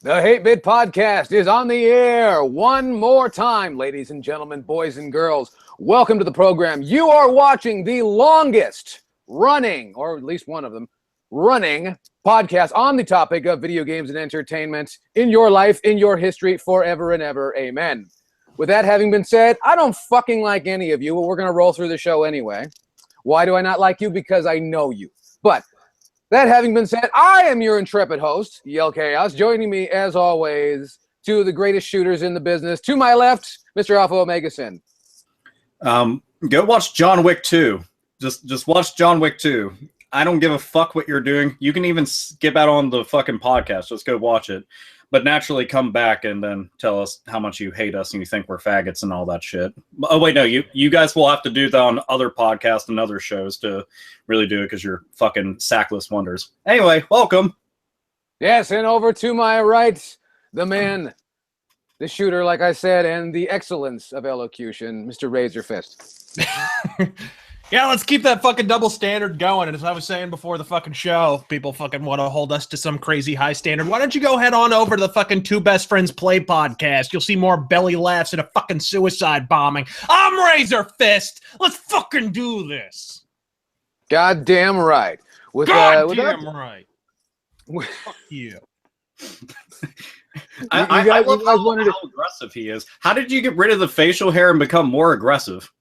The Hate Bit Podcast is on the air one more time, ladies and gentlemen, boys and girls. Welcome to the program. You are watching the longest running, or at least one of them, running podcast on the topic of video games and entertainment in your life, in your history, forever and ever. Amen. With that having been said, I don't fucking like any of you, but we're going to roll through the show anyway. Why do I not like you? Because I know you. But that having been said, I am your intrepid host, Yell Chaos. Joining me, as always, two of the greatest shooters in the business. To my left, Mr. Alpha Omega Sin. Go watch John Wick 2. Just watch John Wick 2. I don't give a fuck what you're doing. You can even skip out on the fucking podcast. Just go watch it. But naturally come back and then tell us how much you hate us and you think we're faggots and all that shit. Oh, wait, no. You guys will have to do that on other podcasts and other shows to really do it because you're fucking sackless wonders. Anyway, welcome. Yes, and over to my right, the man, the shooter, like I said, and the excellence of elocution, Mr. Razor Fist. Yeah, let's keep that fucking double standard going. And as I was saying before the fucking show, people fucking want to hold us to some crazy high standard. Why don't you go head on over to the fucking Two Best Friends Play podcast? You'll see more belly laughs and a fucking suicide bombing. I'm Razor Fist. Let's fucking do this. Goddamn right. Goddamn right. Fuck you. I love how aggressive he is. How did you get rid of the facial hair and become more aggressive?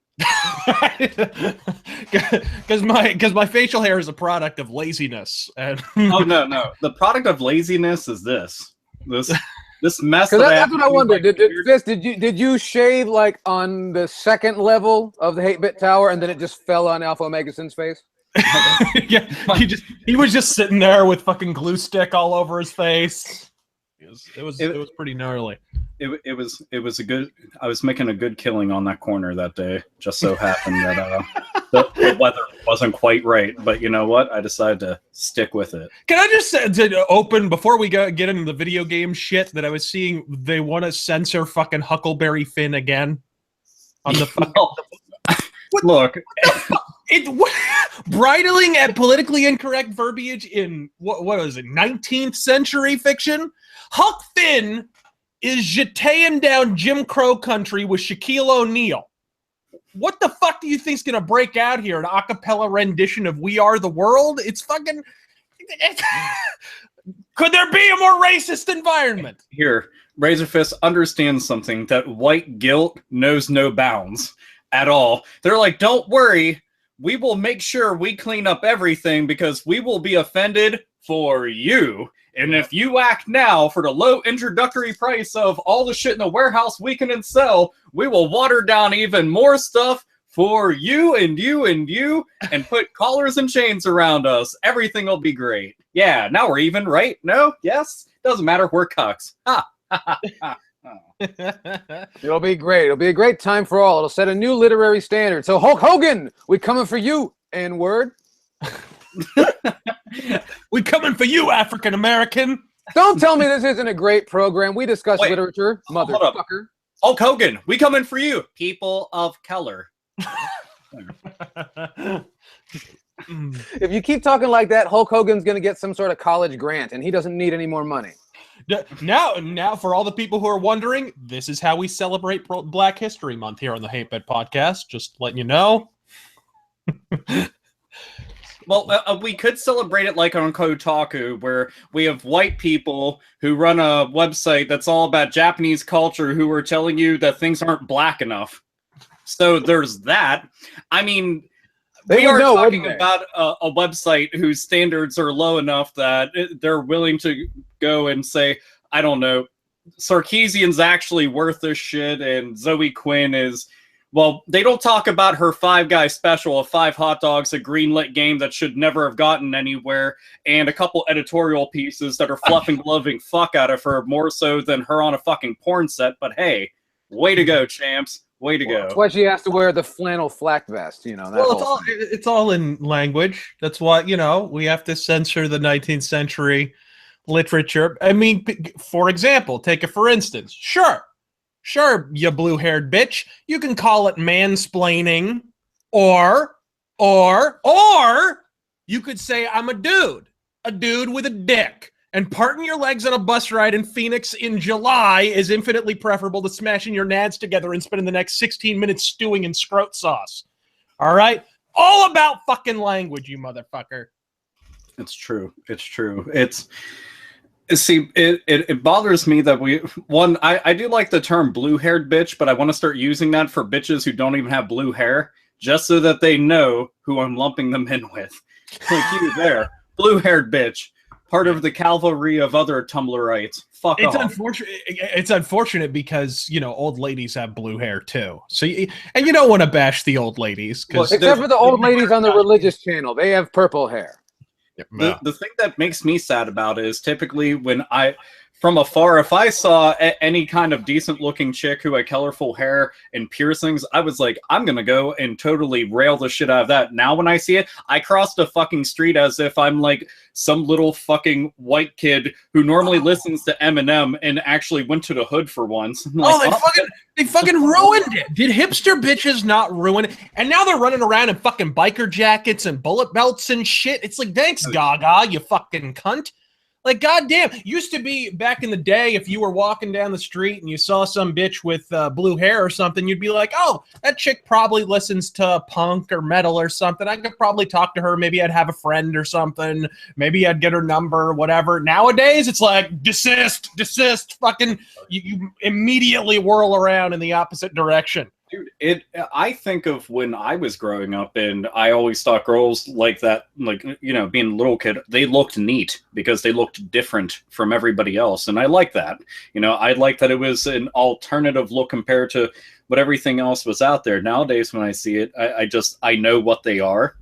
Because my facial hair is a product of laziness. And oh no, the product of laziness is this mess. That's what I wondered. Did you shave like on the second level of the Hate Bit Tower and then it just fell on Alpha Omegason's face? Yeah, he was just sitting there with fucking glue stick all over his face. It was pretty gnarly. It was a good. I was making a good killing on that corner that day. Just so happened that the weather wasn't quite right, but you know what? I decided to stick with it. Can I just say, to open before we get into the video game shit that I was seeing? They want to censor fucking Huckleberry Finn again on the fucking. Look. Bridling at politically incorrect verbiage in what was it, 19th century fiction? Huck Finn is jeteing down Jim Crow country with Shaquille O'Neal. What the fuck do you think's gonna break out here? An a cappella rendition of "We Are the World"? It's fucking. Could there be a more racist environment? Here, Razorfist understands something, that white guilt knows no bounds at all. They're like, don't worry. We will make sure we clean up everything because we will be offended for you. And if you act now for the low introductory price of all the shit in the warehouse we can sell, we will water down even more stuff for you and you and you and put collars and chains around us. Everything will be great. Yeah, now we're even, right? No? Yes? Doesn't matter. We're cucks. Ha! Ha ha ha. It'll be great. It'll be a great time for all. It'll set a new literary standard. So Hulk Hogan, we coming for you, N-word. We coming for you, African American. Don't tell me this isn't a great program. We discuss literature, motherfucker. Hulk Hogan, we coming for you, people of color. If you keep talking like that, Hulk Hogan's going to get some sort of college grant, and he doesn't need any more money. Now, for all the people who are wondering, this is how we celebrate Black History Month here on the Hate Bed Podcast. Just letting you know. Well, we could celebrate it like on Kotaku, where we have white people who run a website that's all about Japanese culture who are telling you that things aren't black enough. So there's that. I mean, we are talking about a website whose standards are low enough that they're willing to go and say, I don't know, Sarkeesian's actually worth this shit, and Zoe Quinn is... Well, they don't talk about her Five Guys special of 5 hot dogs, a greenlit game that should never have gotten anywhere, and a couple editorial pieces that are fluffing loving fuck out of her more so than her on a fucking porn set. But hey, way to go, champs. Way to go. That's why she has to wear the flannel flak vest, you know. Well, it's all in language. That's why, you know, we have to censor the 19th century literature. I mean, for example, take it for instance. Sure, you blue-haired bitch. You can call it mansplaining, or you could say I'm a dude with a dick, And parting your legs on a bus ride in Phoenix in July is infinitely preferable to smashing your nads together and spending the next 16 minutes stewing in scrote sauce. All right? All about fucking language, you motherfucker. It's true. It's true. It bothers me that I do like the term blue-haired bitch, but I want to start using that for bitches who don't even have blue hair, just so that they know who I'm lumping them in with. Like you there, blue-haired bitch. Part of the cavalry of other Tumblrites. Fuck off. It's unfortunate because, you know, old ladies have blue hair too. So, and you don't want to bash the old ladies. Except for the old ladies on the religious channel. They have purple hair. The thing that makes me sad about it is typically when from afar, if I saw any kind of decent looking chick who had colorful hair and piercings, I was like, I'm going to go and totally rail the shit out of that. Now when I see it, I cross the fucking street as if I'm like some little fucking white kid who normally listens to Eminem and actually went to the hood for once. Like, they fucking ruined it. Did hipster bitches not ruin it? And now they're running around in fucking biker jackets and bullet belts and shit. It's like, thanks, Gaga, you fucking cunt. Like, goddamn, used to be back in the day, if you were walking down the street and you saw some bitch with blue hair or something, you'd be like, oh, that chick probably listens to punk or metal or something. I could probably talk to her. Maybe I'd have a friend or something. Maybe I'd get her number or whatever. Nowadays, it's like, desist, fucking, you immediately whirl around in the opposite direction. Dude, I think of when I was growing up, and I always thought girls like that, like, you know, being a little kid, they looked neat because they looked different from everybody else. And I like that. You know, I like that it was an alternative look compared to what everything else was out there. Nowadays, when I see it, I know what they are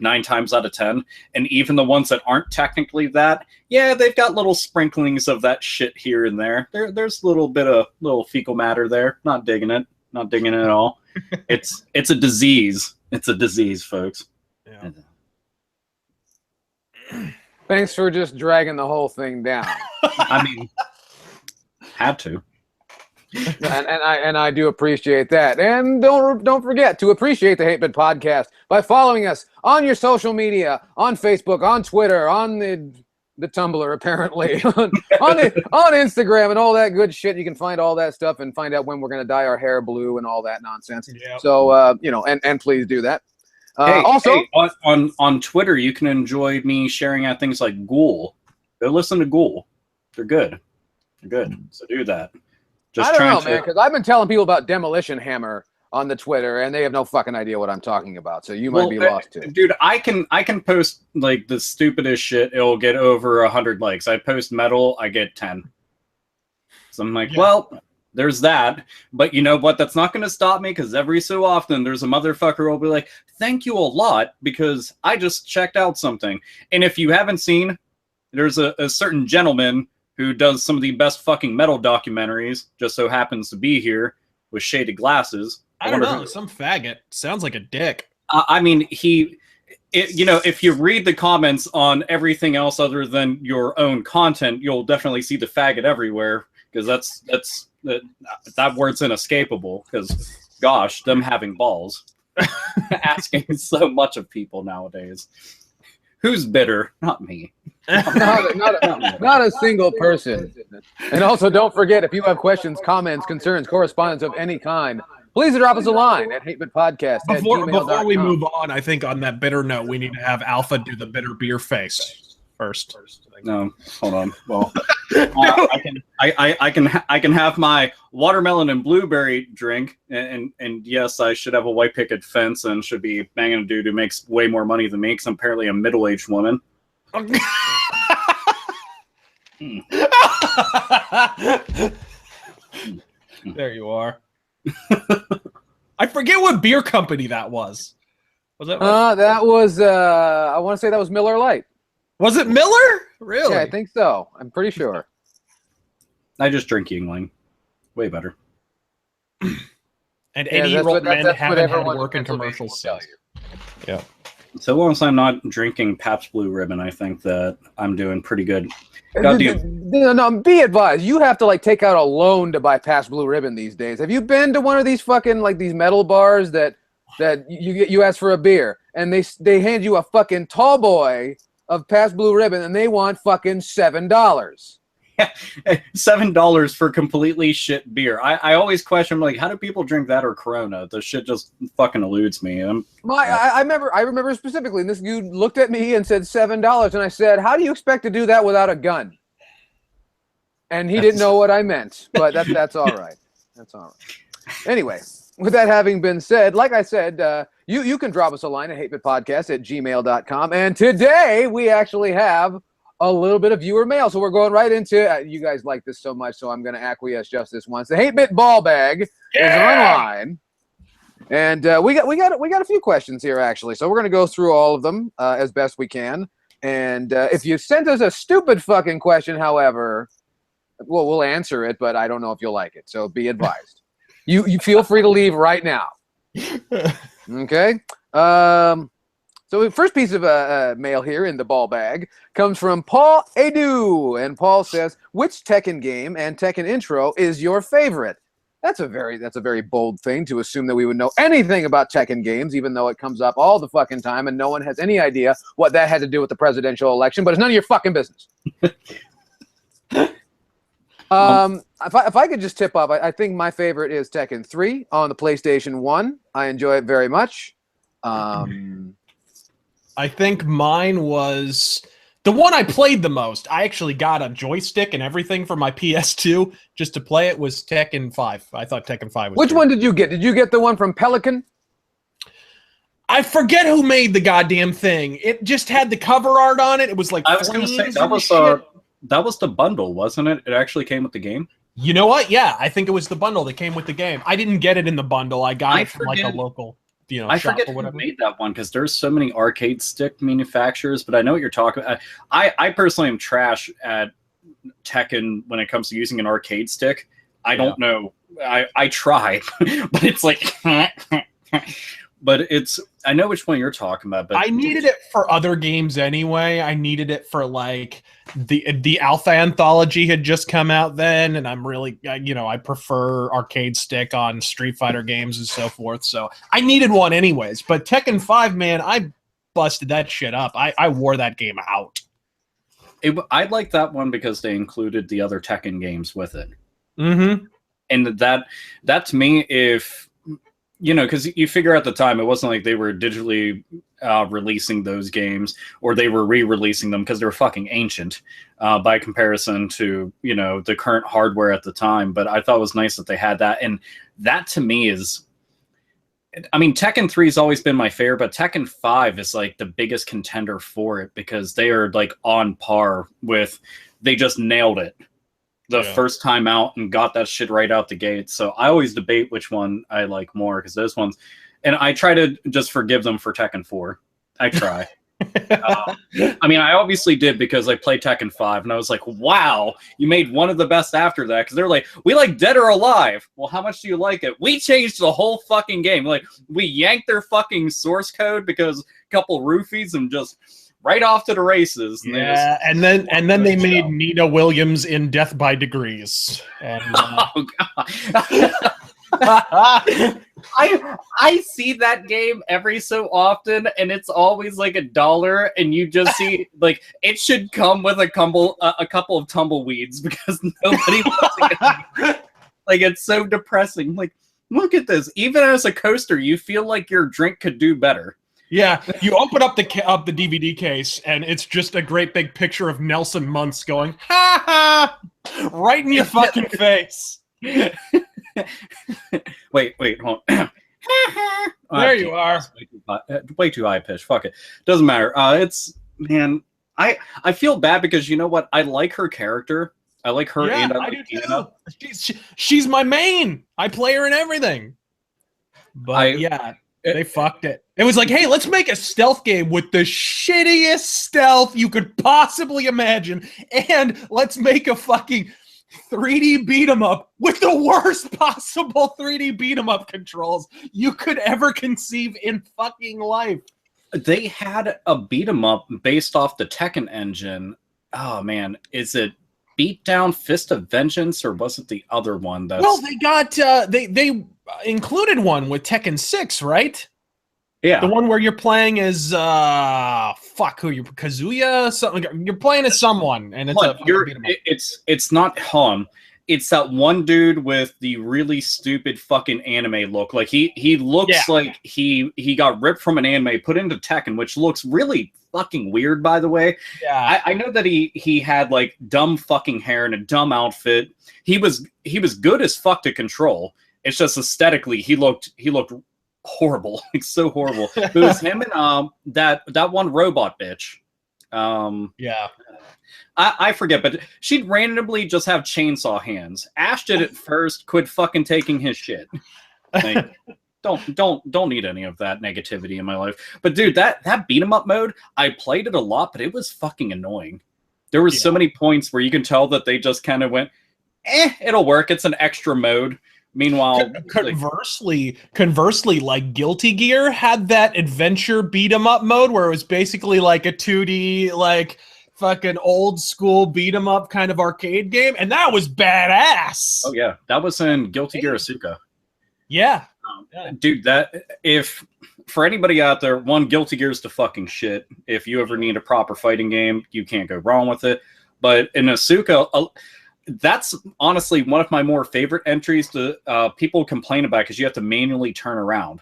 9 times out of 10. And even the ones that aren't technically that, yeah, they've got little sprinklings of that shit here and there. There's a little bit of little fecal matter there. Not digging it. Not digging it at all. It's a disease. It's a disease, folks. Yeah. Thanks for just dragging the whole thing down. I mean, had to. And I do appreciate that. And don't forget to appreciate the Hate Bit Podcast by following us on your social media, on Facebook, on Twitter, on the Tumblr, apparently, on Instagram and all that good shit. You can find all that stuff and find out when we're going to dye our hair blue and all that nonsense. Yep. So, you know, and please do that. On Twitter, you can enjoy me sharing out things like Ghoul. Go listen to Ghoul. They're good. So do that. I don't know, man, because I've been telling people about Demolition Hammer on the Twitter, and they have no fucking idea what I'm talking about. So you might be lost too, dude. I can post like the stupidest shit. It'll get over 100 likes. I post metal, I get 10. So I'm like, well, there's that. But you know what? That's not going to stop me, because every so often there's a motherfucker who'll be like, "Thank you a lot because I just checked out something." And if you haven't seen, there's a certain gentleman who does some of the best fucking metal documentaries. Just so happens to be here with shaded glasses. I don't know, some faggot. Sounds like a dick. I mean, you know, if you read the comments on everything else other than your own content, you'll definitely see the faggot everywhere, because that word's inescapable, because, gosh, them having balls. Asking so much of people nowadays. Who's bitter? Not me. Not a single person. And also, don't forget, if you have questions, comments, concerns, correspondence of any kind, please drop us a line at hatebitpodcast. Before we move on, I think on that bitter note, we need to have Alpha do the bitter beer face first. No, hold on. Well, I can have my watermelon and blueberry drink, and yes, I should have a white picket fence and should be banging a dude who makes way more money than me, because I'm apparently a middle-aged woman. There you are. I forget what beer company that was. Was that? That was. I want to say that was Miller Lite. Was it Miller? Really? Yeah, I think so. I'm pretty sure. I just drink Yingling. Way better. And any old men haven't had work in commercials. Yeah. So long as I'm not drinking Pabst Blue Ribbon, I think that I'm doing pretty good. No, be advised. You have to like take out a loan to buy Pabst Blue Ribbon these days. Have you been to one of these fucking like these metal bars that you ask for a beer and they hand you a fucking tall boy of past Blue Ribbon, and they want fucking $7. $7 for completely shit beer. I always question, like, how do people drink that or Corona? The shit just fucking eludes me. I remember specifically, and this dude looked at me and said $7, and I said, how do you expect to do that without a gun? And he didn't know what I meant, but that's all right. That's all right. Anyway, with that having been said, like I said, you can drop us a line at hatepitpodcast@gmail.com, and today we actually have a little bit of viewer mail, so we're going right into you guys like this so much, so I'm going to acquiesce just this once. The 8-Bit Ball Bag is online, and we got a few questions here actually, so we're going to go through all of them as best we can. And if you sent us a stupid fucking question, however, we'll answer it, but I don't know if you'll like it, so be advised. You feel free to leave right now. Okay. So the first piece of mail here in the ball bag comes from Paul Edu, and Paul says, "Which Tekken game and Tekken intro is your favorite?" That's a very bold thing to assume that we would know anything about Tekken games, even though it comes up all the fucking time, and no one has any idea what that had to do with the presidential election. But it's none of your fucking business. If I could just tip off, I think my favorite is Tekken 3 on the PlayStation 1. I enjoy it very much. I think mine was the one I played the most. I actually got a joystick and everything for my PS2 just to play it, was Tekken 5. I thought Tekken 5 was Which great. one did you get? Did you get the one from Pelican? I forget who made the goddamn thing. It just had the cover art on it. It was like I was going to say, that was the bundle, wasn't it? It actually came with the game. You know what? Yeah, I think it was the bundle that came with the game. I didn't get it in the bundle. I got it from like a local, I shop forget or whatever. who made that one, because there's so many arcade stick manufacturers, but I know what you're talking about. I personally am trash at Tekken when it comes to using an arcade stick. I don't know. I try, but it's like... But I know which one you're talking about. But I needed it for other games anyway. I needed it for like the Alpha Anthology had just come out then, and I'm really, I prefer arcade stick on Street Fighter games and so forth. So I needed one anyways. But Tekken 5, man, I busted that shit up. I wore that game out. I like that one because they included the other Tekken games with it. Mm-hmm. And that to me, if... because you figure at the time, it wasn't like they were digitally releasing those games, or they were re-releasing them because they were fucking ancient by comparison to, the current hardware at the time. But I thought it was nice that they had that. And that to me is... I mean, Tekken 3 has always been my favorite, but Tekken 5 is like the biggest contender for it because they are like on par with... They just nailed it the first time out and got that shit right out the gate. So I always debate which one I like more, because those ones, and I try to just forgive them for Tekken 4. I try. I mean, I obviously did because I played Tekken 5 and I was like, wow, you made one of the best after that. Because they're like, we like Dead or Alive. Well, how much do you like it? We changed the whole fucking game. Like, we yanked their fucking source code because a couple roofies and just... right off to the races. And then they made Nina Williams in Death by Degrees. And, oh god! I see that game every so often, and it's always like $1, and you just see like it should come with a couple of tumbleweeds because nobody wants to get like it's so depressing. Like, look at this. Even as a coaster, you feel like your drink could do better. Yeah, you open up the DVD case, and it's just a great big picture of Nelson Muntz going, ha ha, right in your fucking face. Wait, hold on. There you are. Way too high pitch. Fuck it. Doesn't matter. I feel bad because you know what? I like her character. I like her. Yeah, and I do too. She's my main. I play her in everything. But they fucked it. It was like, hey, let's make a stealth game with the shittiest stealth you could possibly imagine, and let's make a fucking 3D beat 'em up with the worst possible 3D beat 'em up controls you could ever conceive in fucking life. They had a beat 'em up based off the Tekken engine. Oh man, is it Beatdown Fist of Vengeance, or was it the other one? Well, they got they included one with Tekken 6, right? Yeah. The one where you're playing as Kazuya? Something you're playing as someone, and it's not him. It's that one dude with the really stupid fucking anime look. Like he looks like he got ripped from an anime, put into Tekken, which looks really fucking weird, by the way. Yeah. I know that he had like dumb fucking hair and a dumb outfit. He was good as fuck to control. It's just aesthetically he looked horrible. Like so horrible. It was him and that one robot bitch. Yeah. I forget, but she'd randomly just have chainsaw hands. Ash did it first, quit fucking taking his shit. Like, don't need any of that negativity in my life. But dude, that beat 'em up mode, I played it a lot, but it was fucking annoying. There was so many points where you can tell that they just kind of went, it'll work. It's an extra mode. Meanwhile, conversely, like Guilty Gear had that adventure beat 'em up mode where it was basically like a 2D, like fucking old school beat 'em up kind of arcade game, and that was badass. Oh yeah, that was in Guilty Gear Asuka. Yeah. Dude, that if for anybody out there, one, Guilty Gear is the fucking shit. If you ever need a proper fighting game, you can't go wrong with it. But in Asuka, that's honestly one of my more favorite entries to people complain about because you have to manually turn around.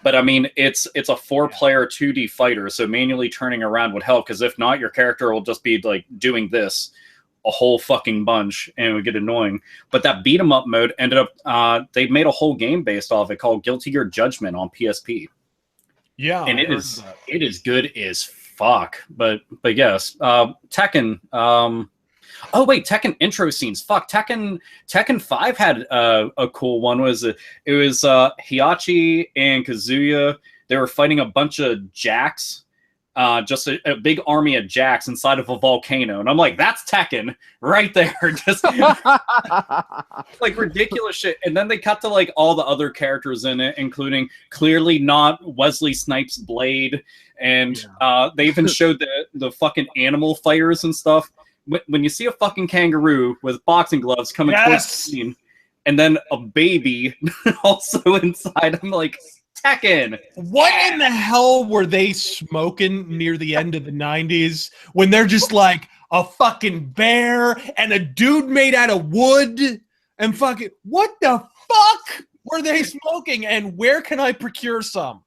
But I mean, it's a 4-player 2D fighter, so manually turning around would help, because if not, your character will just be like doing this a whole fucking bunch and it would get annoying. But that beat 'em up mode ended up they made a whole game based off it called Guilty Gear Judgment on PSP. Yeah, and it is good as fuck. But yes, Tekken. Oh wait, Tekken intro scenes. Fuck, Tekken 5 had a cool one. It was Heihachi and Kazuya. They were fighting a bunch of jacks, just a big army of jacks inside of a volcano. And I'm like, that's Tekken right there. Just like ridiculous shit. And then they cut to like all the other characters in it, including clearly not Wesley Snipes' Blade. And they even showed the fucking animal fighters and stuff. When you see a fucking kangaroo with boxing gloves coming towards the scene, and then a baby also inside, I'm like, Tekken. What in the hell were they smoking near the end of the 90s when they're just like a fucking bear and a dude made out of wood and fucking what the fuck were they smoking, and where can I procure some?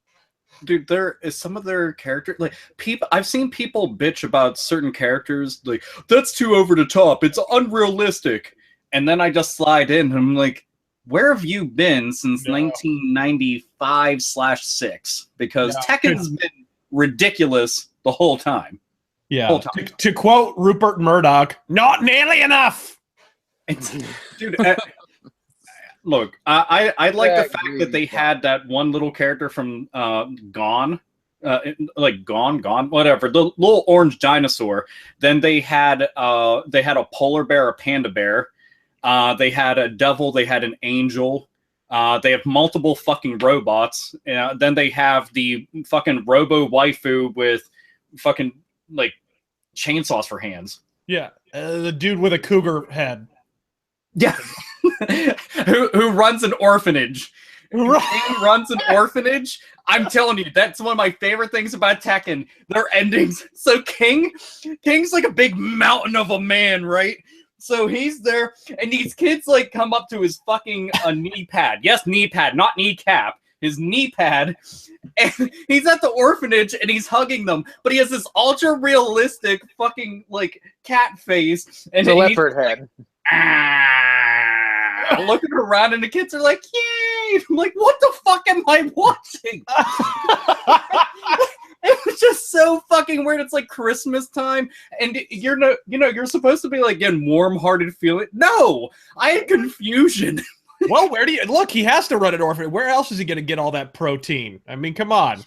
Dude, there is some of their character like people. I've seen people bitch about certain characters like that's too over the top. It's unrealistic. And then I just slide in and I'm like, where have you been since 1995/6? Because Tekken's been ridiculous the whole time. Yeah. Whole time. To quote Rupert Murdoch, not nearly enough. Dude, look, I like the fact that they had that one little character from Gone, whatever, the little orange dinosaur. Then they had a polar bear, a panda bear. They had a devil. They had an angel. They have multiple fucking robots. Then they have the fucking robo waifu with fucking like chainsaws for hands. Yeah, the dude with a cougar head. Yeah. who runs an orphanage. King runs an orphanage. I'm telling you, that's one of my favorite things about Tekken. Their endings. So King's like a big mountain of a man, right? So he's there, and these kids like come up to his fucking knee pad. Yes, knee pad, not kneecap. His knee pad, and he's at the orphanage and he's hugging them, but he has this ultra realistic fucking like cat face and the leopard head. Looking around, and the kids are like, "Yay!" I'm like, "What the fuck am I watching?" It was just so fucking weird. It's like Christmas time, and you're supposed to be like getting warm-hearted feeling. No, I had confusion. Well, where do you look? He has to run an orphanage. Where else is he going to get all that protein? I mean, come on.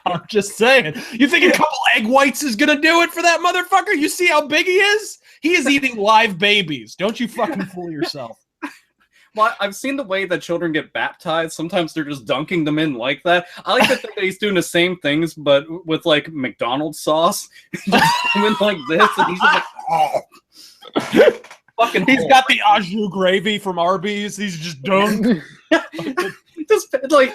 I'm just saying. You think a couple egg whites is going to do it for that motherfucker? You see how big he is? He is eating live babies. Don't you fucking fool yourself. Well, I've seen the way that children get baptized. Sometimes they're just dunking them in like that. I like to think that he's doing the same things, but with like McDonald's sauce. Just doing like this, and he's just like, oh. Fucking, he's got the au jus gravy from Arby's. He's just dunked. Just like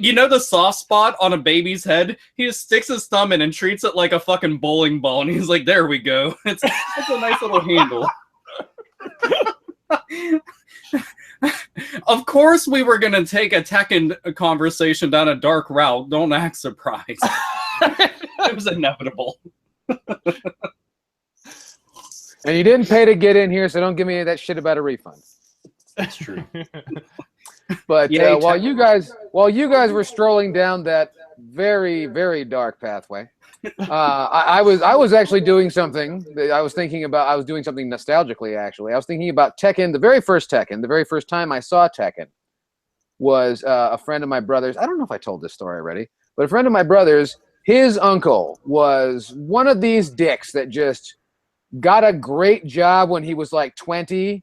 you know the soft spot on a baby's head. He just sticks his thumb in and treats it like a fucking bowling ball, and he's like, "There we go." It's a nice little handle. Of course, we were gonna take a Tekken conversation down a dark route. Don't act surprised. It was inevitable. And you didn't pay to get in here, so don't give me any of that shit about a refund. That's true. But Yay, while you guys were strolling down that very, very dark pathway, I was actually doing something that I was thinking about. I was doing something nostalgically, actually. I was thinking about Tekken. The very first Tekken, the very first time I saw Tekken was a friend of my brother's. I don't know if I told this story already, but a friend of my brother's, his uncle was one of these dicks that just got a great job when he was like 20.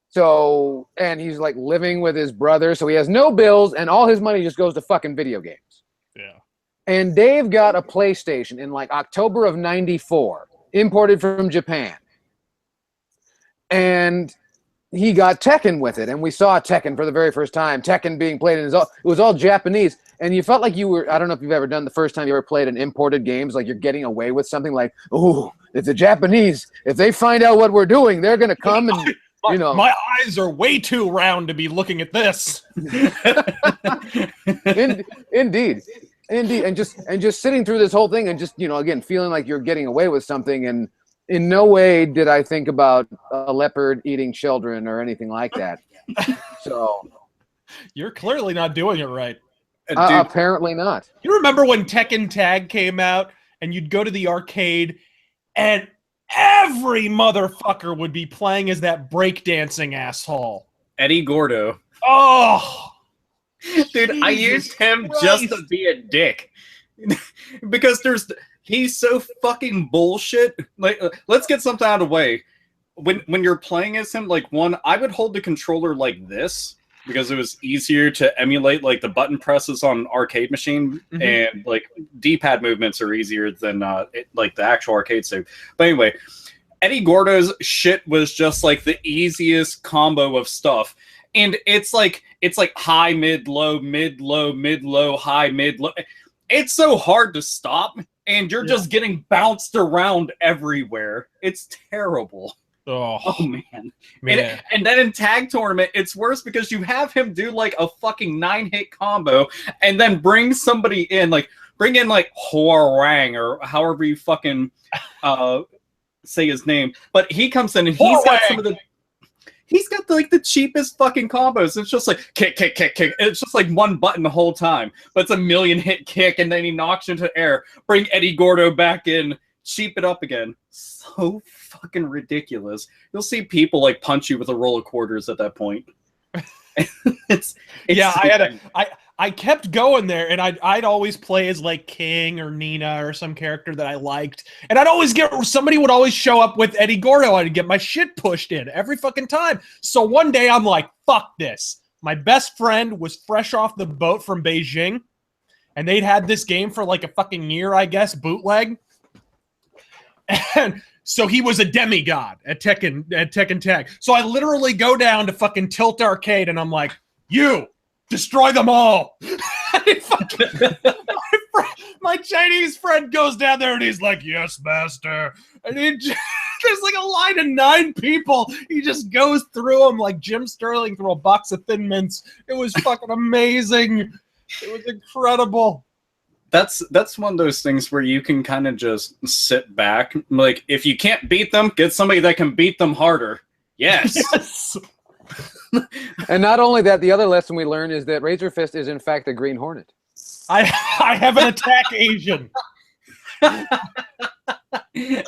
So, and he's like living with his brother, so he has no bills, and all his money just goes to fucking video games. Yeah. And Dave got a PlayStation in like October of '94, imported from Japan. And he got Tekken with it, and we saw Tekken for the very first time. Tekken being played in it was all Japanese, and you felt like you were, I don't know if you've ever done the first time you ever played an imported games, like you're getting away with something like, oh, it's the Japanese. If they find out what we're doing, they're going to come and, you know. My eyes are way too round to be looking at this. Indeed. And just sitting through this whole thing and just, you know, again, feeling like you're getting away with something, and in no way did I think about a leopard eating children or anything like that. So You're clearly not doing it right. apparently not. You remember when Tekken Tag came out and you'd go to the arcade and every motherfucker would be playing as that breakdancing asshole? Eddie Gordo. Oh, dude, I used him just to be a dick. Because he's so fucking bullshit. Like, let's get something out of the way. When you're playing as him, like, I would hold the controller like this because it was easier to emulate like the button presses on an arcade machine, and like D-pad movements are easier than like the actual arcade save. But anyway, Eddie Gordo's shit was just like the easiest combo of stuff. And it's like high, mid, low, mid, low, mid, low, high, mid, low. It's so hard to stop, and you're just getting bounced around everywhere. It's terrible. Oh man. And then in tag tournament, it's worse because you have him do like a fucking 9-hit combo, and then bring somebody in, like bring in like Hwoarang or however you fucking say his name. But he comes in and he's got like the cheapest fucking combos. It's just like kick, kick, kick, kick. It's just like one button the whole time, but it's a 1,000,000-hit kick, and then he knocks you into air. Bring Eddie Gordo back in, cheap it up again. So fucking ridiculous. You'll see people like punch you with a roll of quarters at that point. it's yeah. I kept going there, and I'd always play as like King or Nina or some character that I liked, and somebody would always show up with Eddie Gordo. I'd get my shit pushed in every fucking time. So one day I'm like, fuck this. My best friend was fresh off the boat from Beijing, and they'd had this game for like a fucking year, I guess, bootleg. And so he was a demigod at Tekken Tag. So I literally go down to fucking Tilt Arcade, and I'm like, you destroy them all. My Chinese friend goes down there and he's like, yes, master. And there's like a line of 9 people. He just goes through them like Jim Sterling through a box of Thin Mints. It was fucking amazing. It was incredible. That's one of those things where you can kind of just sit back. Like, if you can't beat them, get somebody that can beat them harder. Yes. And not only that, the other lesson we learned is that Razor Fist is in fact a Green Hornet. I have an attack Asian. Dude,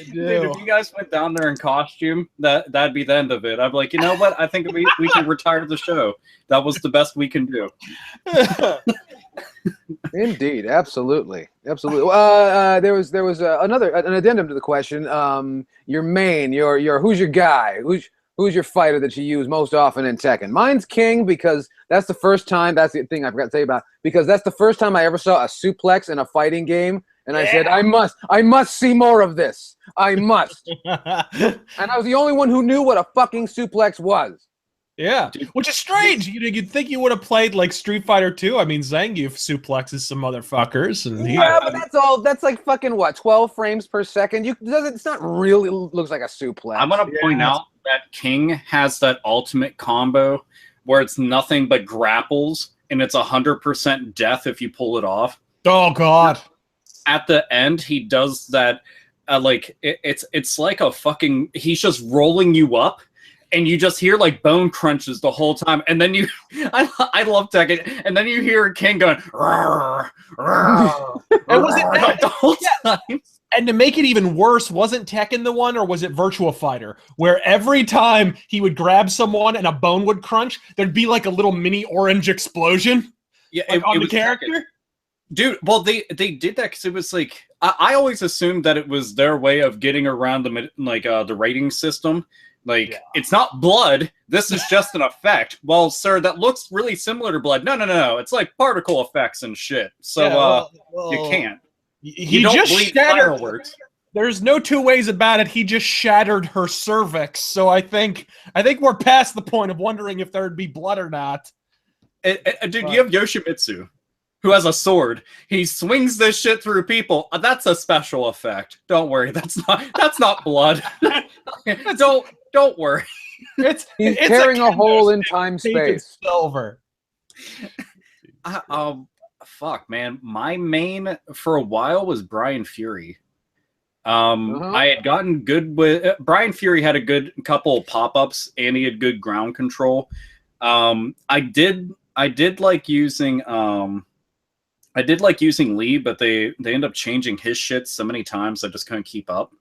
if you guys went down there in costume, that'd be the end of it. I'm like, you know what? I think we can retire the show. That was the best we can do. Indeed, absolutely. There was an addendum to the question. Your main, who's your guy? Who's your fighter that you use most often in Tekken? Mine's King, because that's the first time. That's the thing I forgot to tell you about. Because that's the first time I ever saw a suplex in a fighting game, and I said, I must see more of this. I must. And I was the only one who knew what a fucking suplex was. Yeah, Dude, which is strange. You'd think you would have played like Street Fighter 2. I mean, Zangief suplexes some motherfuckers, and Yeah, but that's all. That's like fucking what, 12 frames per second. It's not really looks like a suplex. I'm gonna point out that King has that ultimate combo where it's nothing but grapples, and it's 100% death if you pull it off. Oh God! At the end, he does that. It's like a fucking. He's just rolling you up. And you just hear like bone crunches the whole time, and then you, I love Tekken, and then you hear King going, rawr, rawr, And was it rawr, the whole time? And to make it even worse, wasn't Tekken the one, or was it Virtua Fighter, where every time he would grab someone and a bone would crunch, there'd be like a little mini orange explosion? Yeah, like, on it the was character. Tekken. Dude, well, they did that because it was like I always assumed that it was their way of getting around the rating system. Like, it's not blood. This is just an effect. Well, sir, that looks really similar to blood. No. It's like particle effects and shit. So you can't. He don't just bleed shattered. fireworks. There's no two ways about it. He just shattered her cervix. So I think we're past the point of wondering if there'd be blood or not. Dude, you have Yoshimitsu, who has a sword. He swings this shit through people. That's a special effect. Don't worry. That's not blood. Don't worry. He's tearing a hole in time space. Silver. Fuck, man. My main for a while was Brian Fury. I had gotten good with Brian Fury. Had a good couple of pop-ups, and he had good ground control. I did like using Lee, but they end up changing his shit so many times I just couldn't keep up.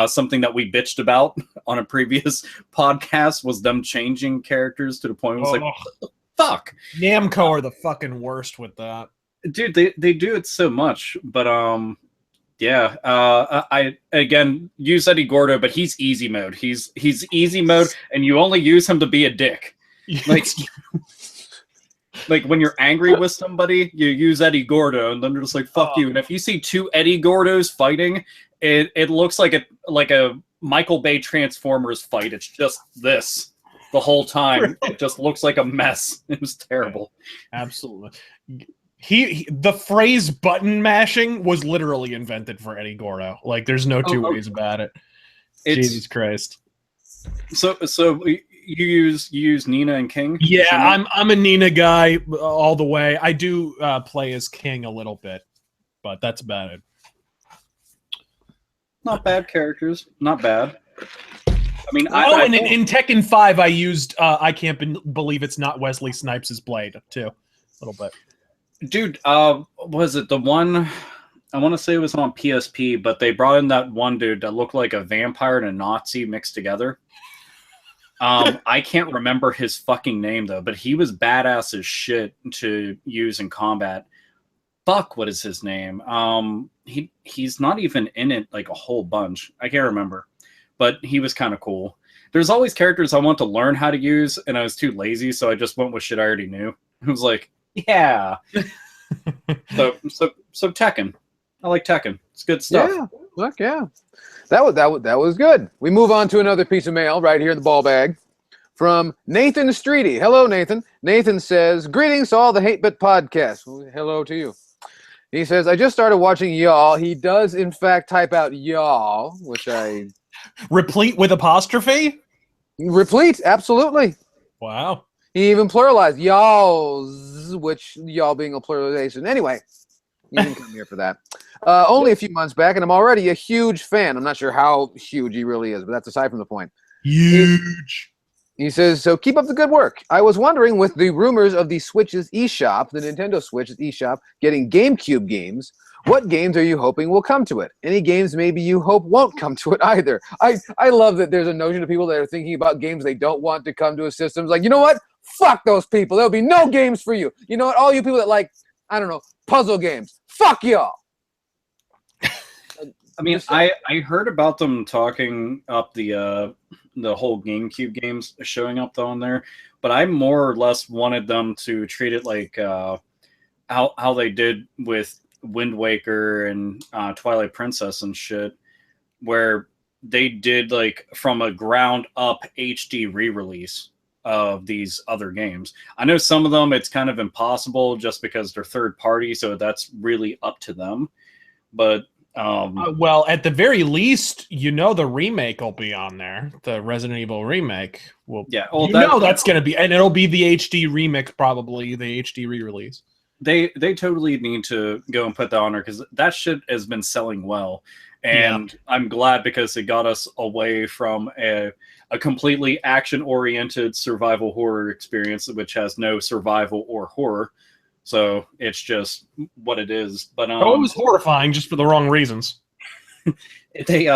Something that we bitched about on a previous podcast was them changing characters to the point where it was like, what the fuck? Namco are the fucking worst with that. Dude, they do it so much, but I again use Eddie Gordo, but he's easy mode. He's easy mode, and you only use him to be a dick. Like when you're angry with somebody, you use Eddie Gordo, and then they're just like, fuck you. And if you see two Eddie Gordos fighting, it looks like a Michael Bay Transformers fight. It's just this the whole time. Really? It just looks like a mess. It was terrible. Absolutely. The phrase button mashing was literally invented for Eddie Gordo. Like, there's no two ways about it. Jesus Christ. So you use Nina and King? Yeah, I'm a Nina guy all the way. I do play as King a little bit, but that's about it. Not bad characters. Not bad. I mean, in Tekken 5, I used I can't believe it's not Wesley Snipes' blade too, a little bit. Dude, was it the one? I want to say it was on PSP, but they brought in that one dude that looked like a vampire and a Nazi mixed together. I can't remember his fucking name though, but he was badass as shit to use in combat. Fuck, what is his name? He's not even in it like a whole bunch. I can't remember, but he was kind of cool. There's always characters I want to learn how to use, and I was too lazy, so I just went with shit I already knew. It was like, yeah. so Tekken. I like Tekken. It's good stuff. Yeah, look, yeah. That was good. We move on to another piece of mail right here in the ball bag from Nathan Streety. Hello, Nathan. Nathan says, greetings to all the Hate Bit podcast. Well, hello to you. He says, I just started watching y'all. He does, in fact, type out y'all, which I... Replete with apostrophe? Replete, absolutely. Wow. He even pluralized y'all's, which y'all being a pluralization. Anyway, you didn't come here for that. Only a few months back, and I'm already a huge fan. I'm not sure how huge he really is, but that's aside from the point. Huge. He says, so keep up the good work. I was wondering, with the rumors of the Switch's eShop, the Nintendo Switch's eShop, getting GameCube games, what games are you hoping will come to it? Any games maybe you hope won't come to it either? I love that there's a notion of people that are thinking about games they don't want to come to a system. It's like, you know what? Fuck those people. There'll be no games for you. You know what? All you people that like, I don't know, puzzle games. Fuck y'all. I mean, I heard about them talking up the whole GameCube games showing up on there, but I more or less wanted them to treat it like how they did with Wind Waker and Twilight Princess and shit, where they did like from a ground up HD re-release. of these other games. I know some of them it's kind of impossible just because they're third party, so that's really up to them. But well, at the very least, the remake will be on there. The Resident Evil remake will. Yeah, well, that's going to be, and it'll be the HD remix, probably the HD re-release. They totally need to go and put that on there because that shit has been selling well, and I'm glad because it got us away from a completely action-oriented survival horror experience, which has no survival or horror. So it's just what it is. But it was horrifying just for the wrong reasons. They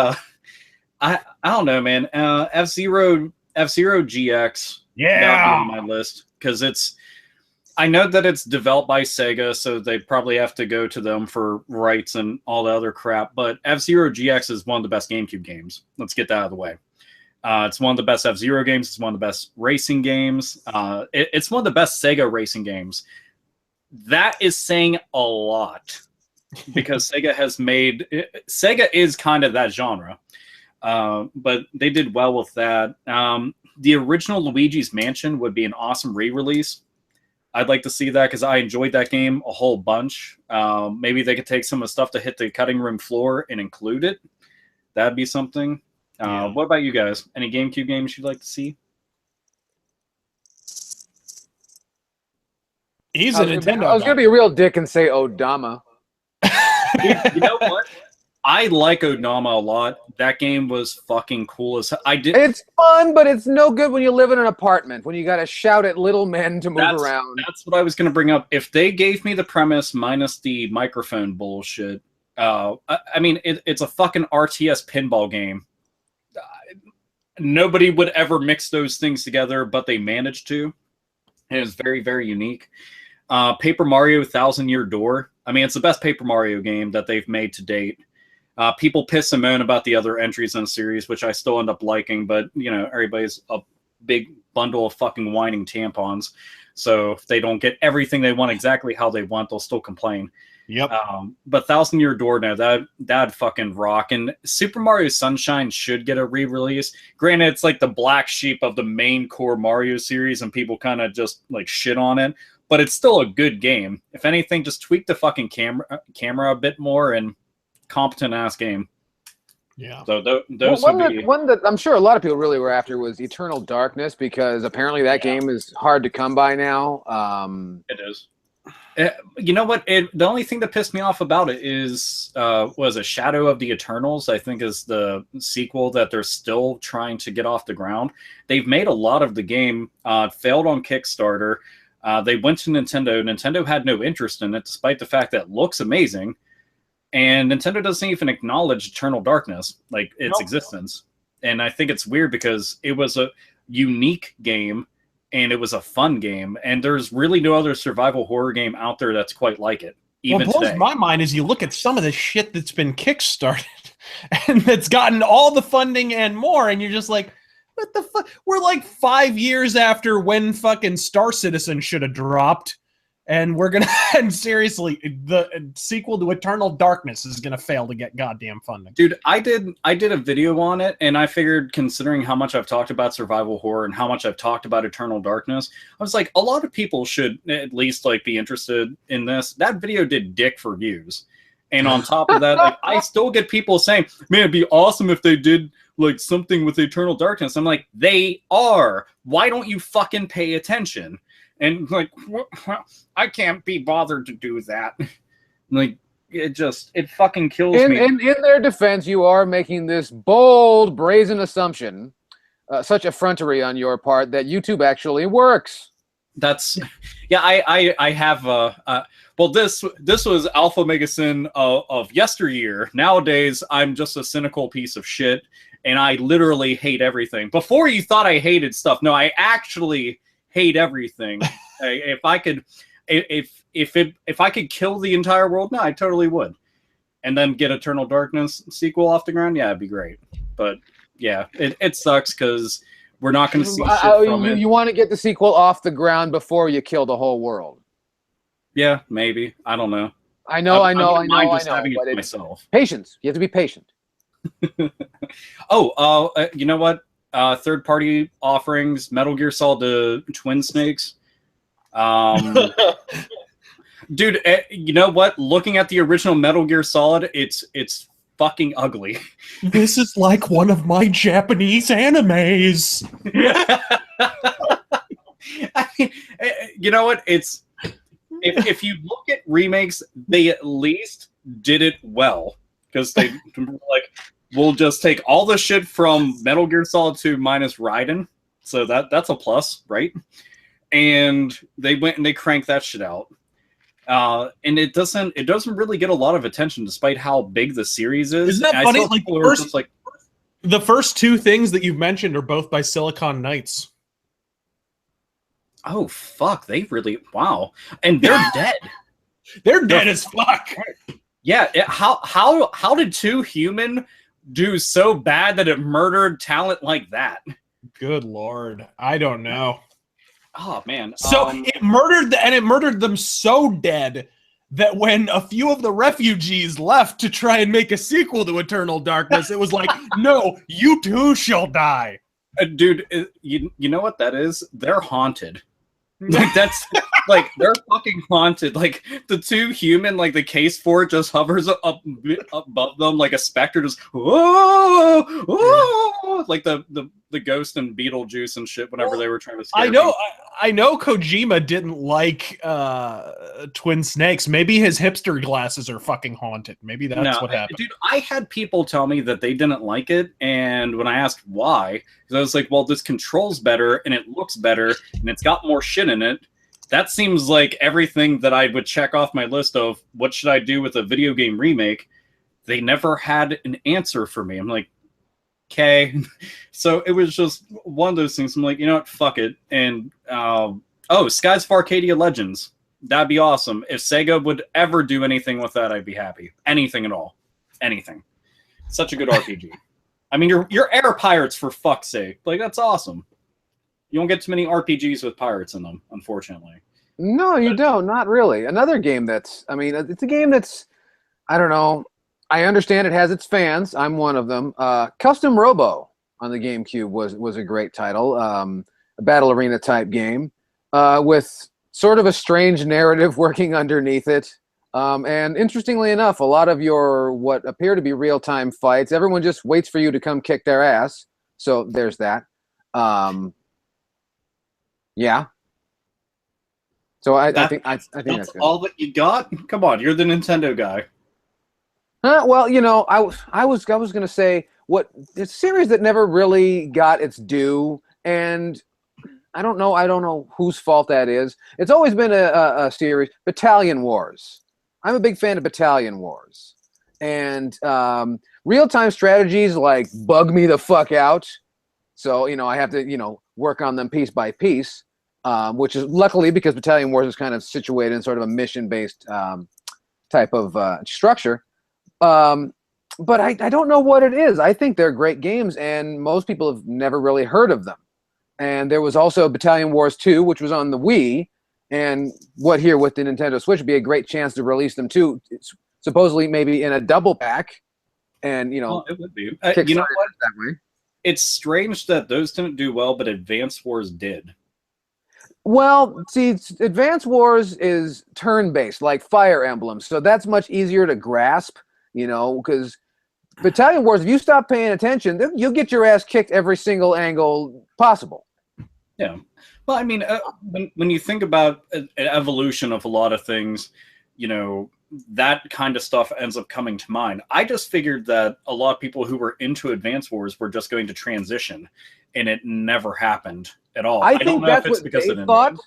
I don't know, man. F-Zero GX got me on my list because I know that it's developed by Sega, so they probably have to go to them for rights and all the other crap. But F-Zero GX is one of the best GameCube games. Let's get that out of the way. It's one of the best F-Zero games. It's one of the best racing games. It's one of the best Sega racing games. That is saying a lot because Sega is kind of that genre. But they did well with that. The original Luigi's Mansion would be an awesome re-release. I'd like to see that because I enjoyed that game a whole bunch. Maybe they could take some of the stuff to hit the cutting room floor and include it. That'd be something. What about you guys? Any GameCube games you'd like to see? He's a Nintendo. I was going to be a real dick and say Odama. You know what? I like Odama a lot. That game was fucking cool as hell. It's fun, but it's no good when you live in an apartment, when you got to shout at little men to move around. That's what I was going to bring up. If they gave me the premise minus the microphone bullshit, I mean, it's a fucking RTS pinball game. Nobody would ever mix those things together, but they managed to. And it was very, very unique. Paper Mario Thousand Year Door. I mean, it's the best Paper Mario game that they've made to date. People piss and moan about the other entries in the series, which I still end up liking, but, everybody's a big bundle of fucking whining tampons. So if they don't get everything they want exactly how they want, they'll still complain. Yep. But Thousand Year Door, now that'd fucking rock. And Super Mario Sunshine should get a re-release. Granted, it's like the black sheep of the main core Mario series, and people kind of just like shit on it. But it's still a good game. If anything, just tweak the fucking camera a bit more, and competent ass game. Yeah. So those would be one that I'm sure a lot of people really were after was Eternal Darkness, because apparently that game is hard to come by now. It is. You know what? The only thing that pissed me off about it is was a Shadow of the Eternals, I think is the sequel that they're still trying to get off the ground. They've made a lot of the game, failed on Kickstarter. They went to Nintendo. Nintendo had no interest in it, despite the fact that it looks amazing. And Nintendo doesn't even acknowledge Eternal Darkness, like its existence. And I think it's weird because it was a unique game and it was a fun game. And there's really no other survival horror game out there that's quite like it. Even what blows today. my mind is you look at some of the shit that's been kickstarted and that's gotten all the funding and more, and you're just like, what the fuck? We're like 5 years after when fucking Star Citizen should have dropped. And we're gonna, and seriously, the sequel to Eternal Darkness is gonna fail to get goddamn funding. Dude, I did a video on it, and I figured, considering how much I've talked about survival horror and how much I've talked about Eternal Darkness, I was like, a lot of people should at least like be interested in this. That video did dick for views, and on top of that, like, I still get people saying, "Man, it'd be awesome if they did like something with Eternal Darkness." I'm like, they are. Why don't you fucking pay attention? And like, I can't be bothered to do that. Like, it fucking kills me. In their defense, you are making this bold, brazen assumption, such effrontery on your part, that YouTube actually works. That's, yeah. I have. Well, this was Alpha Omega Sin of yesteryear. Nowadays, I'm just a cynical piece of shit, and I literally hate everything. Before you thought I hated stuff, no, I actually hate everything. If I could kill the entire world, no, I totally would. And then get Eternal Darkness sequel off the ground, yeah, it'd be great. But yeah, it sucks because we're not going to see shit from it. You want to get the sequel off the ground before you kill the whole world. Yeah, maybe. I don't know. I know. But myself. Patience. You have to be patient. You know what? third-party offerings, Metal Gear Solid to Twin Snakes. Dude, you know what? Looking at the original Metal Gear Solid, it's fucking ugly. This is like one of my Japanese animes. I mean, you know what? It's if you look at remakes, they at least did it well because they like we'll just take all the shit from Metal Gear Solid 2 minus Raiden, so that's a plus, right? And they went and they cranked that shit out. And it doesn't really get a lot of attention despite how big the series is. Isn't that And funny? like The first two things that you've mentioned are both by Silicon Knights. oh fuck, they really wow. And they're dead. They're dead as fuck. Yeah, how did Two Human do so bad that it murdered talent like that? Good lord, I don't know. Oh man. So it murdered them so dead that when a few of the refugees left to try and make a sequel to Eternal Darkness, it was like, no, you too shall die. Dude, you know what that is? They're haunted. Like that's like they're fucking haunted. Like the Two Human, like the case for it just hovers up above them like a specter, just whoa, whoa, like the ghost and Beetlejuice and shit. Whenever they were trying to scare I know Kojima didn't like Twin Snakes. Maybe his hipster glasses are fucking haunted. Maybe that's what happened. Dude, I had people tell me that they didn't like it, and when I asked why, I was like, well, this controls better, and it looks better, and it's got more shit in it. That seems like everything that I would check off my list of what should I do with a video game remake. They never had an answer for me. I'm like, okay. So it was just one of those things. I'm like, you know what? Fuck it. And Skies of Arcadia Legends. That'd be awesome. If Sega would ever do anything with that, I'd be happy. Anything at all. Anything. Such a good RPG. I mean, you're air pirates, for fuck's sake. Like, that's awesome. You don't get too many RPGs with pirates in them, unfortunately. No, you don't. Not really. Another game it's a game that's, I don't know. I understand it has its fans. I'm one of them. Custom Robo on the GameCube was a great title. A battle arena type game with sort of a strange narrative working underneath it. And interestingly enough, a lot of your what appear to be real-time fights, everyone just waits for you to come kick their ass. So there's that. Yeah. So I think that's good. All that you got? Come on, you're the Nintendo guy. Well, you know, I was gonna say what the series that never really got its due, and I don't know whose fault that is. It's always been a series, Battalion Wars. I'm a big fan of Battalion Wars, and real-time strategies like bug me the fuck out. So you know, I have to work on them piece by piece, which is luckily because Battalion Wars is kind of situated in sort of a mission-based type of structure. But I don't know what it is. I think they're great games, and most people have never really heard of them. And there was also Battalion Wars 2, which was on the Wii, and what here with the Nintendo Switch would be a great chance to release them too. It's supposedly maybe in a double pack, and it would be. You know what? That way. It's strange that those didn't do well, but Advance Wars did. Well, see, Advance Wars is turn-based, like Fire Emblem, so that's much easier to grasp. Because Battalion Wars, if you stop paying attention, you'll get your ass kicked every single angle possible. Yeah. Well, I mean, when you think about an evolution of a lot of things, that kind of stuff ends up coming to mind. I just figured that a lot of people who were into Advance Wars were just going to transition, and it never happened at all. I don't know if it's because they thought.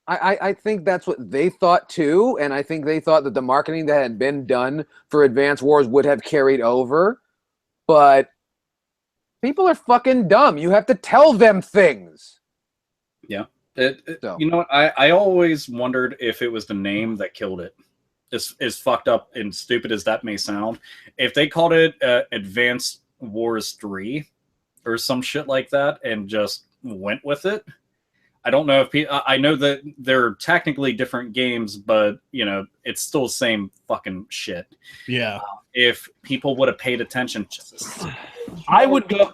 I think that's what they thought too, and I think they thought that the marketing that had been done for Advance Wars would have carried over, but people are fucking dumb. You have to tell them things. Yeah. You know what? I always wondered if it was the name that killed it. As fucked up and stupid as that may sound. If they called it Advance Wars 3 or some shit like that and just went with it, I don't know if I know that they're technically different games, but it's still the same fucking shit. Yeah. If people would have paid attention, I would go.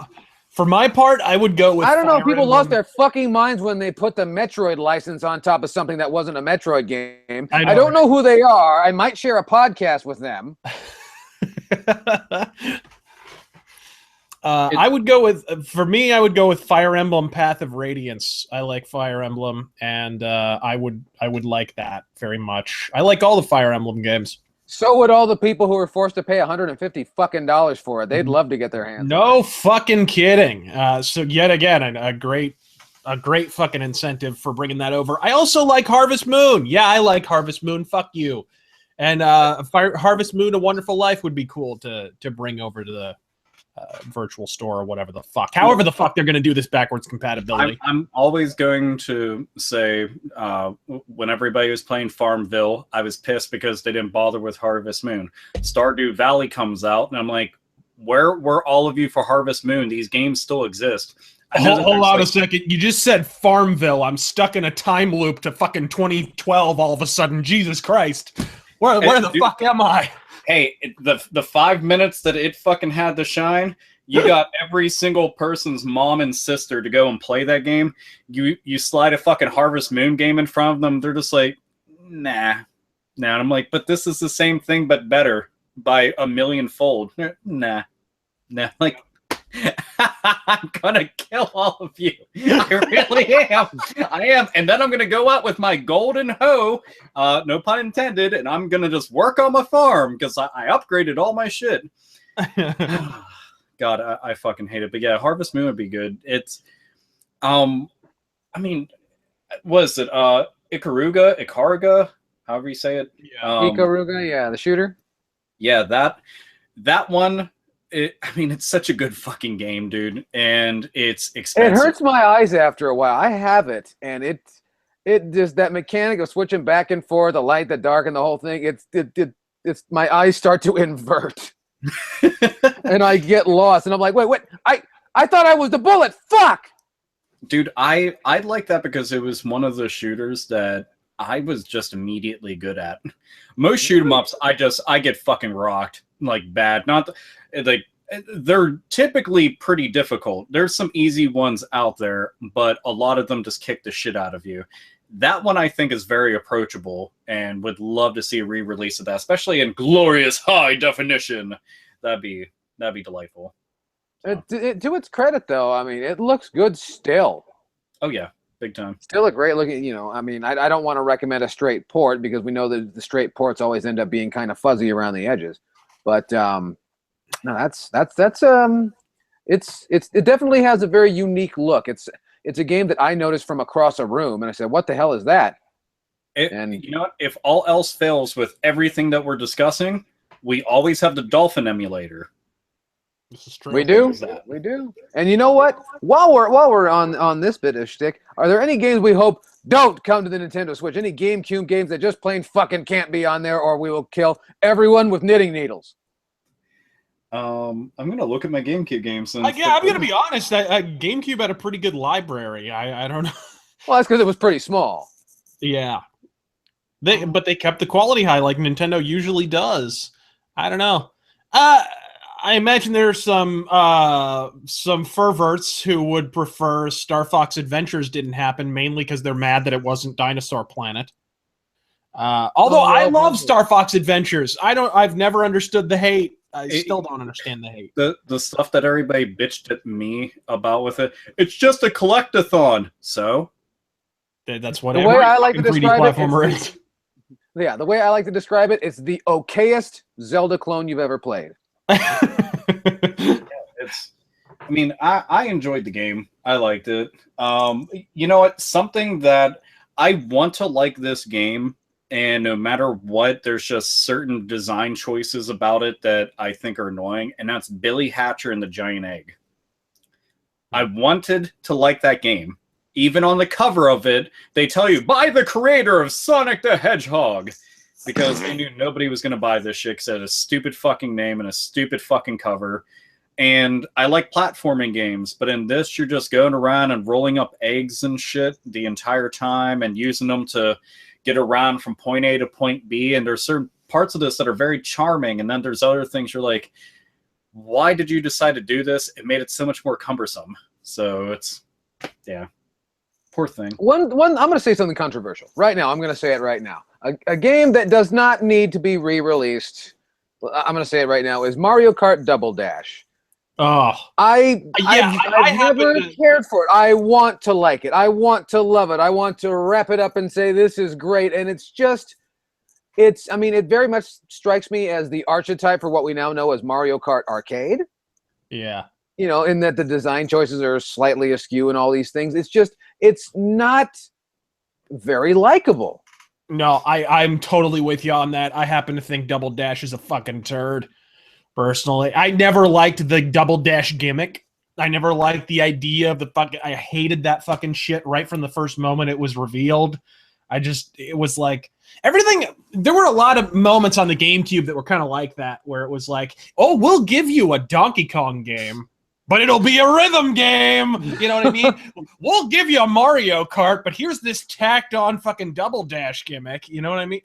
For my part, I would go with. I don't know if Fire people Emblem. lost their fucking minds when they put the Metroid license on top of something that wasn't a Metroid game. I don't know who they are. I might share a podcast with them. I would go with, for me, I would go with Fire Emblem Path of Radiance. I like Fire Emblem, and I would like that very much. I like all the Fire Emblem games. So would all the people who were forced to pay $150 fucking dollars for it. They'd love to get their hands on it. No fucking kidding. So yet again, a great fucking incentive for bringing that over. I also like Harvest Moon. Yeah, I like Harvest Moon. Fuck you. And Harvest Moon: A Wonderful Life would be cool to bring over to the virtual store or whatever the fuck. However the fuck they're going to do this backwards compatibility. I'm always going to say when everybody was playing Farmville, I was pissed because they didn't bother with Harvest Moon. Stardew Valley comes out, and I'm like, where were all of you for Harvest Moon? These games still exist. Hold on a second. You just said Farmville. I'm stuck in a time loop to fucking 2012 all of a sudden. Jesus Christ. Where the fuck am I? Hey, the 5 minutes that it fucking had to shine, you got every single person's mom and sister to go and play that game. You slide a fucking Harvest Moon game in front of them, they're just like, nah. And I'm like, but this is the same thing but better by a millionfold. Nah. Like, I'm gonna kill all of you. I really am. I am. And then I'm gonna go out with my golden hoe, no pun intended, and I'm gonna just work on my farm because I upgraded all my shit. God, I fucking hate it. But yeah, Harvest Moon would be good. It's I mean, what is it? Ikaruga, however you say it. Yeah. Ikaruga, yeah, the shooter. Yeah, that one. It's such a good fucking game, dude, and it's expensive. It hurts my eyes after a while. I have it, and it just, that mechanic of switching back and forth, the light, the dark, and the whole thing. It's my eyes start to invert, and I get lost, and I'm like, wait, I thought I was the bullet. Fuck, dude, I like that because it was one of the shooters that I was just immediately good at. Most shoot 'em ups, I get fucking rocked like bad. Like, they're typically pretty difficult. There's some easy ones out there, but a lot of them just kick the shit out of you. That one I think is very approachable and would love to see a re-release of that, especially in glorious high definition. That'd be delightful. To its credit, though, I mean, it looks good still. Oh yeah, big time. Still a great looking. I mean, I don't want to recommend a straight port because we know that the straight ports always end up being kind of fuzzy around the edges. But no, it definitely has a very unique look. It's a game that I noticed from across a room, and I said, "What the hell is that?" And you know what? If all else fails with everything that we're discussing, we always have the Dolphin emulator. We do. And you know what? While we're on this bit of shtick, are there any games we hope don't come to the Nintendo Switch? Any GameCube games that just plain fucking can't be on there, or we will kill everyone with knitting needles? I'm gonna look at my GameCube games. I'm gonna be honest. GameCube had a pretty good library. I don't know. Well, that's because it was pretty small. Yeah, but they kept the quality high like Nintendo usually does. I don't know. I imagine there's some perverts who would prefer Star Fox Adventures didn't happen, mainly because they're mad that it wasn't Dinosaur Planet. Although I love Star Fox Adventures, I've never understood the hate. I still don't understand the hate. The stuff that everybody bitched at me about with it. It's just a collectathon. So that's what the way I like to 3D describe platformer it is. Yeah, the way I like to describe it, it's the okayest Zelda clone you've ever played. I enjoyed the game. I liked it. You know what? Something that I want to like this game, and no matter what, there's just certain design choices about it that I think are annoying, and that's Billy Hatcher and the Giant Egg. I wanted to like that game. Even on the cover of it, they tell you, by the creator of Sonic the Hedgehog. Because they knew nobody was going to buy this shit because it had a stupid fucking name and a stupid fucking cover. And I like platforming games, but in this, you're just going around and rolling up eggs and shit the entire time and using them to get around from point A to point B. And there's certain parts of this that are very charming, and then there's other things you're like, why did you decide to do this? It made it so much more cumbersome. So it's, yeah, poor thing. I'm going to say something controversial right now. I'm going to say it right now. A game that does not need to be re-released, I'm going to say it right now, is Mario Kart Double Dash. Oh, I've I never cared for it. I want to like it. I want to love it. I want to wrap it up and say this is great. And it's just, I mean, it very much strikes me as the archetype for what we now know as Mario Kart Arcade. yeah. You know, in that the design choices are slightly askew and all these things. It's just, it's not very likable. No, I'm totally with you on that. I happen to think Double Dash is a fucking turd. Personally, I never liked the Double Dash gimmick. I never liked the idea of the fucking. I hated that fucking shit right from the first moment it was revealed. It was like everything. There were a lot of moments on the GameCube that were kind of like that, where it was like, "Oh, we'll give you a Donkey Kong game, but it'll be a rhythm game." You know what I mean? We'll give you a Mario Kart, but here's this tacked-on fucking Double Dash gimmick. You know what I mean?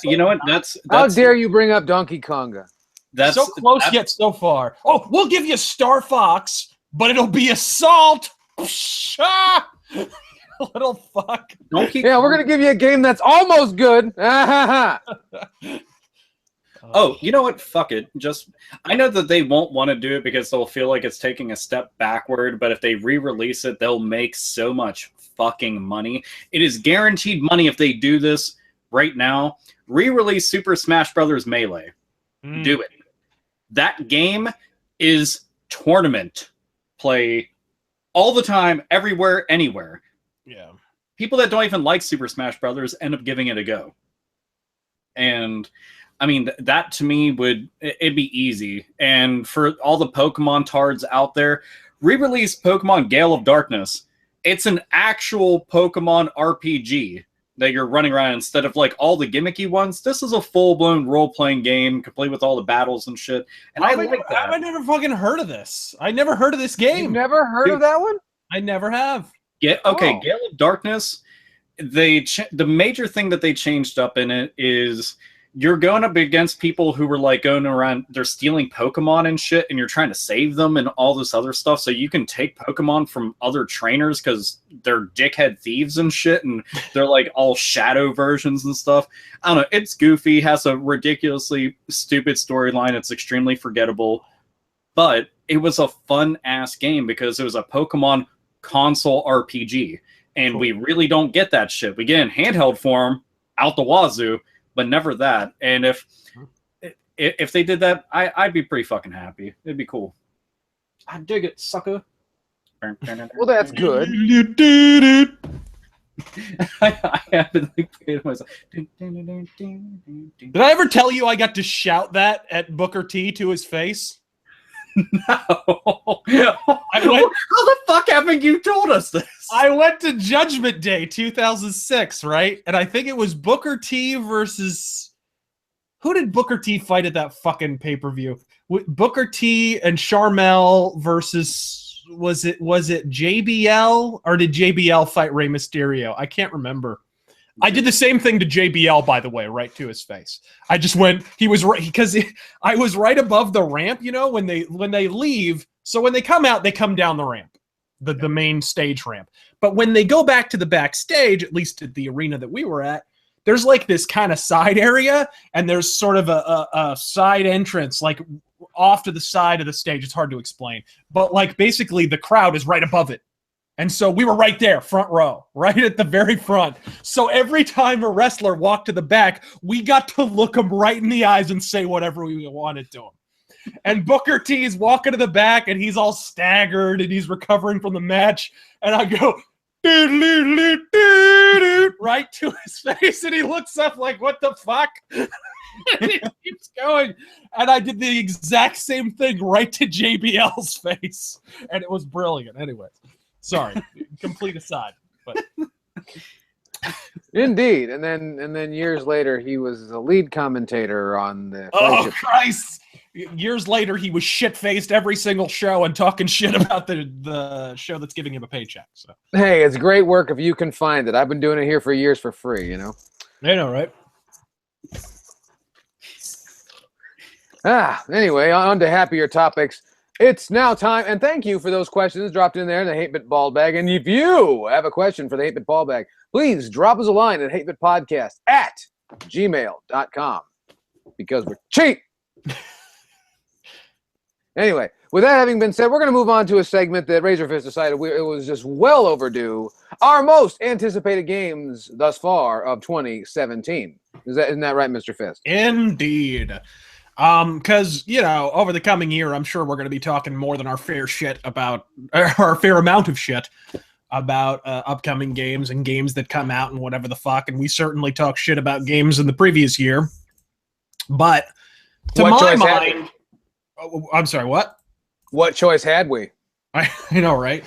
You know what? That's How dare you bring up Donkey Konga? That's so close yet so far. Oh, we'll give you Star Fox, but it'll be Assault. Little fuck. Yeah, we're gonna give you a game that's almost good. Oh, you know what? Fuck it. I know that they won't want to do it because they'll feel like it's taking a step backward, but if they re-release it, they'll make so much fucking money. It is guaranteed money if they do this right now. Re-release Super Smash Bros. Melee. Do it. That game is tournament play all the time, everywhere, anywhere. Yeah. People that don't even like Super Smash Brothers end up giving it a go. And I mean, that to me it'd be easy. And for all the Pokemon tards out there, re-release Pokemon Gale of Darkness. It's an actual Pokemon RPG that you're running around instead of like all the gimmicky ones. This is a full-blown role-playing game, complete with all the battles and shit. And I like that. I've never fucking heard of this. I never heard of this game. You've never heard of that one? I never have. Gale of Darkness. The major thing that they changed up in it is you're going up against people who were like going around, they're stealing Pokemon and shit, and you're trying to save them and all this other stuff. So you can take Pokemon from other trainers because they're dickhead thieves and shit, and they're like all shadow versions and stuff. I don't know. It's goofy, has a ridiculously stupid storyline. It's extremely forgettable, but it was a fun ass game because it was a Pokemon console RPG, and we really don't get that shit. We get in handheld form out the wazoo, but never that. And if they did that, I'd be pretty fucking happy. It'd be cool. I dig it, sucker. Well, that's good. I have to like play it myself. Did I ever tell you I got to shout that at Booker T to his face? No. How the fuck haven't you told us this? I went to Judgment Day 2006, right? And I think it was Booker T versus... Who did Booker T fight at that fucking pay-per-view? Booker T and Sharmell versus... Was it JBL? Or did JBL fight Rey Mysterio? I can't remember. I did the same thing to JBL, by the way, right to his face. I just went, he was right, because I was right above the ramp, you know, when they leave. So when they come out, they come down the ramp, the main stage ramp. But when they go back to the backstage, at least at the arena that we were at, there's like this kind of side area, and there's sort of a side entrance, like off to the side of the stage. It's hard to explain. But like basically the crowd is right above it. And so we were right there, front row, right at the very front. So every time a wrestler walked to the back, we got to look him right in the eyes and say whatever we wanted to him. And Booker T is walking to the back, and he's all staggered, and he's recovering from the match. And I go, right to his face, and he looks up like, what the fuck? And he keeps going. And I did the exact same thing right to JBL's face. And it was brilliant. Anyway. Sorry, complete aside, but indeed. And then years later, he was the lead commentator on the. Oh Christ! Years later, he was shit-faced every single show and talking shit about the show that's giving him a paycheck. So hey, it's great work if you can find it. I've been doing it here for years for free. You know. I know, right? Anyway, on to happier topics. It's now time, and thank you for those questions dropped in there in the 8-Bit Ball Bag. And if you have a question for the 8-Bit Ball Bag, please drop us a line at 8bitpodcast@gmail.com because we're cheap. Anyway, with that having been said, we're going to move on to a segment that Razorfist decided it was just well overdue. Our most anticipated games thus far of 2017. Isn't that right, Mr. Fist? Indeed. Because, over the coming year, I'm sure we're going to be talking more than our fair amount of shit about upcoming games and games that come out and whatever the fuck. And we certainly talk shit about games in the previous year. But to my mind, I'm sorry, what? What choice had we? I know, right?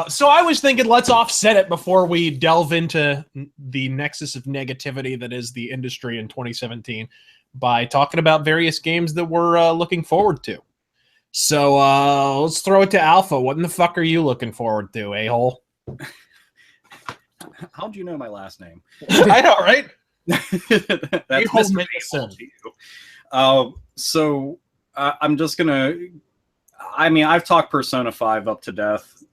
So I was thinking let's offset it before we delve into the nexus of negativity that is the industry in 2017 by talking about various games that we're looking forward to. So let's throw it to Alpha. What in the fuck are you looking forward to, a-hole? How'd you know my last name? I know, right? That's Mr. A-hole to you. So I'm just going to... I mean, I've talked Persona 5 up to death.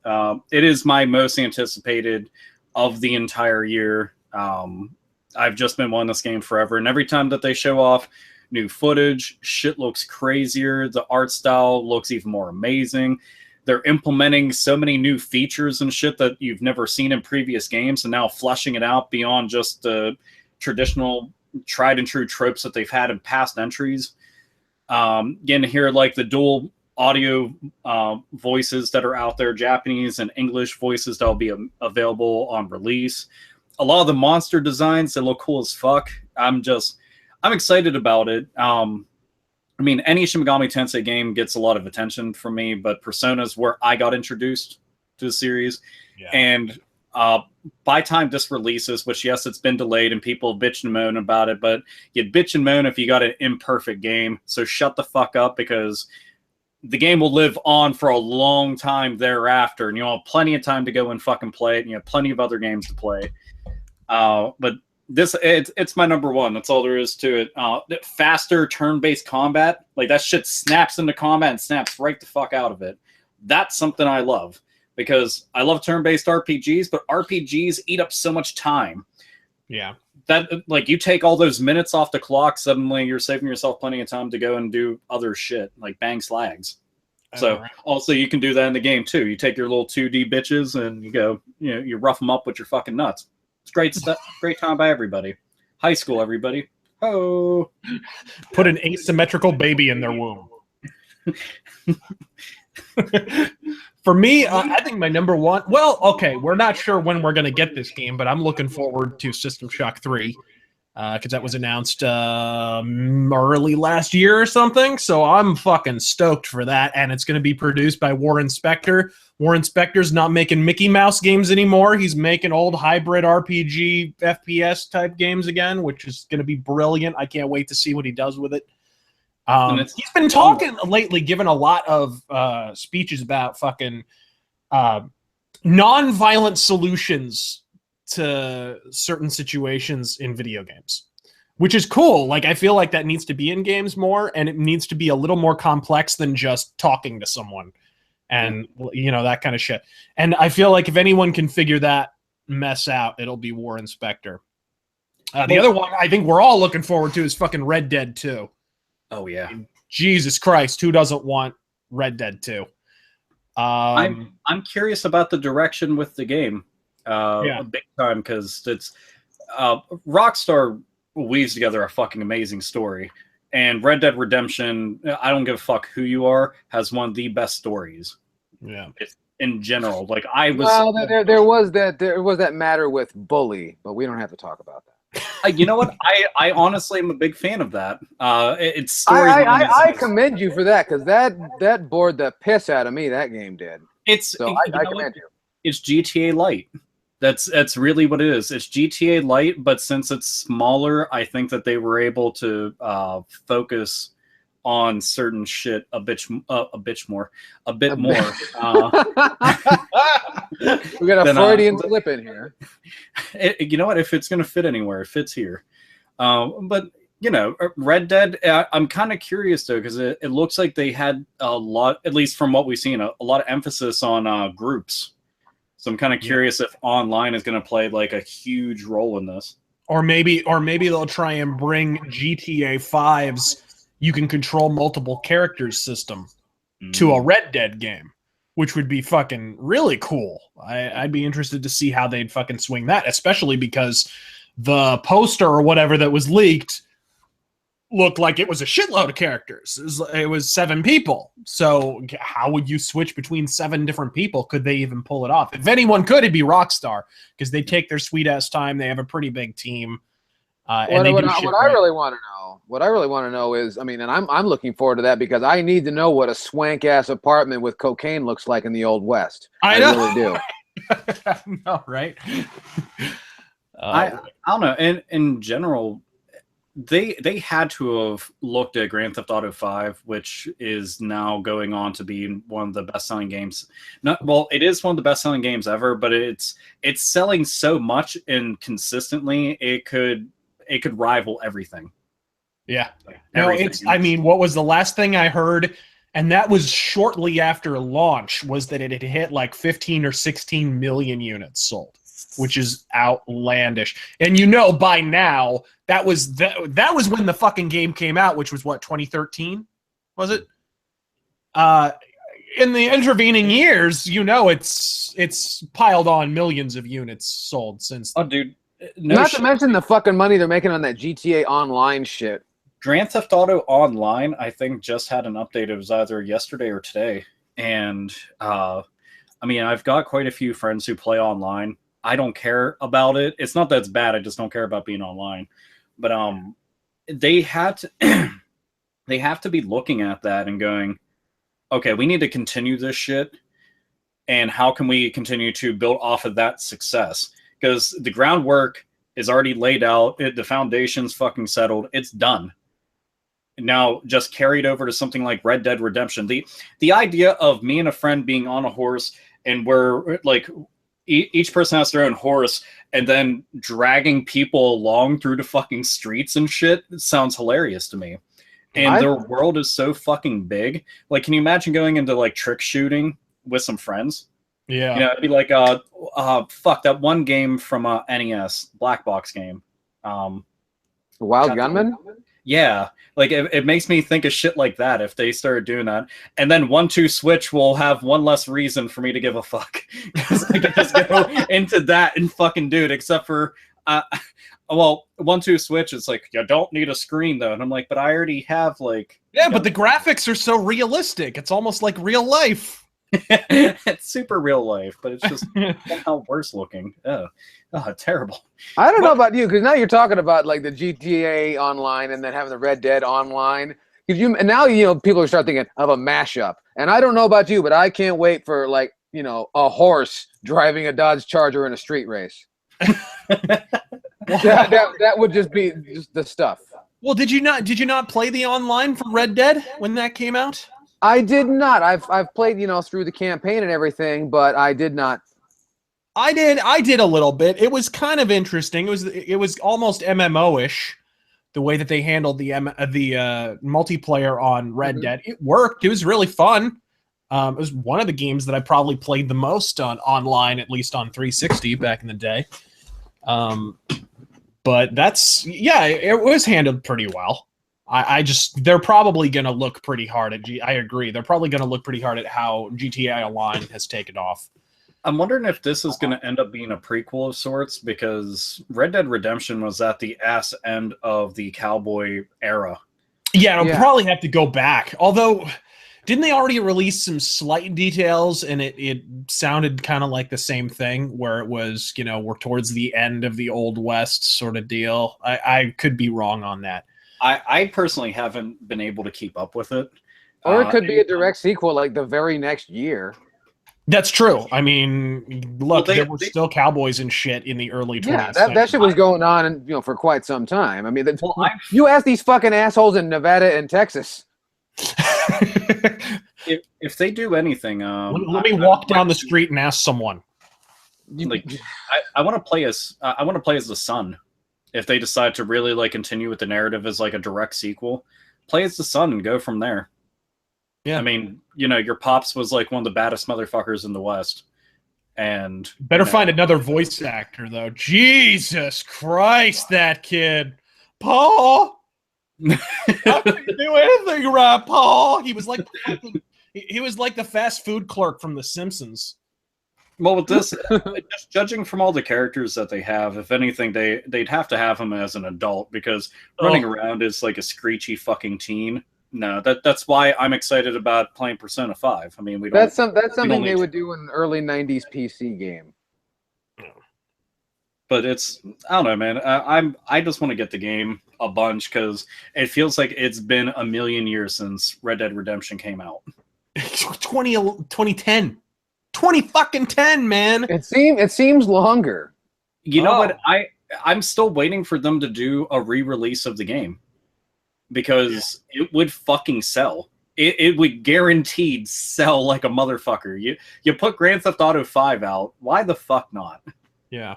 It is my most anticipated of the entire year. I've just been wanting this game forever, and every time that they show off new footage, shit looks crazier. The art style looks even more amazing. They're implementing so many new features and shit that you've never seen in previous games, and now fleshing it out beyond just the traditional tried and true tropes that they've had in past entries. Getting to hear like the dual audio voices that are out there, Japanese and English voices that will be available on release. A lot of the monster designs that look cool as fuck. I'm excited about it. I mean, any Shin Megami Tensei game gets a lot of attention from me, but Persona's where I got introduced to the series. Yeah. And by time this releases, which yes, it's been delayed and people bitch and moan about it, but you'd bitch and moan if you got an imperfect game. So shut the fuck up, because the game will live on for a long time thereafter, and you'll have plenty of time to go and fucking play it, and you have plenty of other games to play. But it's my number one. That's all there is to it. Faster turn-based combat, like that shit snaps into combat and snaps right the fuck out of it. That's something I love, because I love turn-based RPGs, but RPGs eat up so much time. Yeah. That, like, you take all those minutes off the clock, suddenly you're saving yourself plenty of time to go and do other shit, like bang slags. So also you can do that in the game too. You take your little 2D bitches and you go, you rough them up with your fucking nuts. It's great stuff. Great time by everybody. High school, everybody. Oh, put an asymmetrical baby in their womb. For me, I think my number one... Well, okay, we're not sure when we're going to get this game, but I'm looking forward to System Shock 3, because that was announced early last year or something, so I'm fucking stoked for that, and it's going to be produced by Warren Spector. Warren Spector's not making Mickey Mouse games anymore. He's making old hybrid RPG, FPS-type games again, which is going to be brilliant. I can't wait to see what he does with it. He's been talking lately, giving a lot of speeches about fucking non-violent solutions to certain situations in video games, which is cool. Like, I feel like that needs to be in games more, and it needs to be a little more complex than just talking to someone and, that kind of shit. And I feel like if anyone can figure that mess out, it'll be Warren Spector. The other one I think we're all looking forward to is fucking Red Dead 2. Oh, yeah. Jesus Christ, who doesn't want Red Dead 2? I'm curious about the direction with the game. Big time, because it's Rockstar weaves together a fucking amazing story. And Red Dead Redemption, I don't give a fuck who you are, has one of the best stories. Yeah. In general. Like, I was... Well, there was that matter with Bully, but we don't have to talk about that. You know what? I honestly am a big fan of that. It's story. I commend you for that, because that bored the piss out of me. That game did. I commend you. It's GTA Light. That's really what it is. It's GTA Light, but since it's smaller, I think that they were able to focus on certain shit a bit more. We got a Freudian slip in here. You know what? If it's going to fit anywhere, it fits here. But Red Dead, I'm kind of curious though, because it looks like they had a lot, at least from what we've seen, a lot of emphasis on groups. So I'm kind of curious if online is going to play like a huge role in this. Or maybe they'll try and bring GTA 5's you can control multiple characters system to a Red Dead game, which would be fucking really cool. I'd be interested to see how they'd fucking swing that, especially because the poster or whatever that was leaked looked like it was a shitload of characters. It was 7 people. So how would you switch between 7 different people? Could they even pull it off? If anyone could, it'd be Rockstar, because they take their sweet ass time. They have a pretty big team. What I really want to know is, I mean, and I'm looking forward to that because I need to know what a swank ass apartment with cocaine looks like in the Old West. I really do. No, right? I don't know. In general, they had to have looked at Grand Theft Auto 5, which is now going on to be one of the best-selling games. It is one of the best-selling games ever, but it's selling so much and consistently it could rival everything. Yeah. Like, no, I mean, what was the last thing I heard? And that was shortly after launch, was that it had hit like 15 or 16 million units sold, which is outlandish. And by now, that was when the fucking game came out, which was what, 2013? Was it? In the intervening years, it's piled on millions of units sold since. Oh, dude. Not to mention the fucking money they're making on that GTA Online shit. Grand Theft Auto Online, I think, just had an update. It was either yesterday or today. And, I mean, I've got quite a few friends who play online. I don't care about it. It's not that it's bad. I just don't care about being online. But they have to be looking at that and going, okay, we need to continue this shit. And how can we continue to build off of that success? Because the groundwork is already laid out. The foundation's fucking settled. It's done. Now just carried over to something like Red Dead Redemption. The idea of me and a friend being on a horse and we're like each person has their own horse and then dragging people along through the fucking streets and shit sounds hilarious to me. And their world is so fucking big. Like, can you imagine going into like trick shooting with some friends? Yeah. It'd be like fuck that one game from NES, black box game. Wild Gunman? Yeah, like it makes me think of shit like that if they started doing that. And then 1-2 Switch will have one less reason for me to give a fuck. Because I can just go into that and fucking do it, except for, 1-2 Switch, it's like, you don't need a screen though. And I'm like, but I already have like... Yeah, but the graphics are so realistic. It's almost like real life. It's super real life, but it's just somehow worse looking. Oh, terrible. I don't know about you, because now you're talking about like the GTA Online and then having the Red Dead Online. And now people are starting thinking of a mashup. And I don't know about you, but I can't wait for like a horse driving a Dodge Charger in a street race. that would just be just the stuff. Well, did you not play the online for Red Dead when that came out? I did not. I've played, through the campaign and everything, but I did not. I did a little bit. It was kind of interesting. It was almost MMO-ish, the way that they handled the multiplayer on Red Dead. It worked. It was really fun. It was one of the games that I probably played the most on online, at least on 360 back in the day. But it was handled pretty well. They're probably going to look pretty hard at I agree. They're probably going to look pretty hard at how GTA Online has taken off. I'm wondering if this is going to end up being a prequel of sorts, because Red Dead Redemption was at the ass end of the cowboy era. Yeah, it'll probably have to go back. Although, didn't they already release some slight details and it sounded kind of like the same thing, where it was, we're towards the end of the Old West sort of deal? I could be wrong on that. I personally haven't been able to keep up with it. Or it could be a direct sequel like the very next year. That's true. I mean, look, there were still cowboys and shit in the early 20s. Yeah, that shit was going on for quite some time. I mean, you ask these fucking assholes in Nevada and Texas. If they do anything... let me walk down the street and ask someone. Like, I want to play as the son If they decide to really like continue with the narrative as like a direct sequel, play as the son and go from there. Yeah. I mean, your pops was like one of the baddest motherfuckers in the West. And better find another voice actor though. Jesus Christ, that kid. Paul. How can you do anything right, Paul? He was like the fast food clerk from The Simpsons. Well, with this, just judging from all the characters that they have, if anything, they'd have to have him as an adult because running around is like a screechy fucking teen. No, that's why I'm excited about playing Persona 5. I mean, that's something they would do in an early '90s PC game. But it's, I don't know, man. I just want to get the game a bunch because it feels like it's been a million years since Red Dead Redemption came out. 2010. 2010, man. It seems longer. You know what? I'm still waiting for them to do a re-release of the game because it would fucking sell. It would guaranteed sell like a motherfucker. You put Grand Theft Auto 5 out, why the fuck not? Yeah,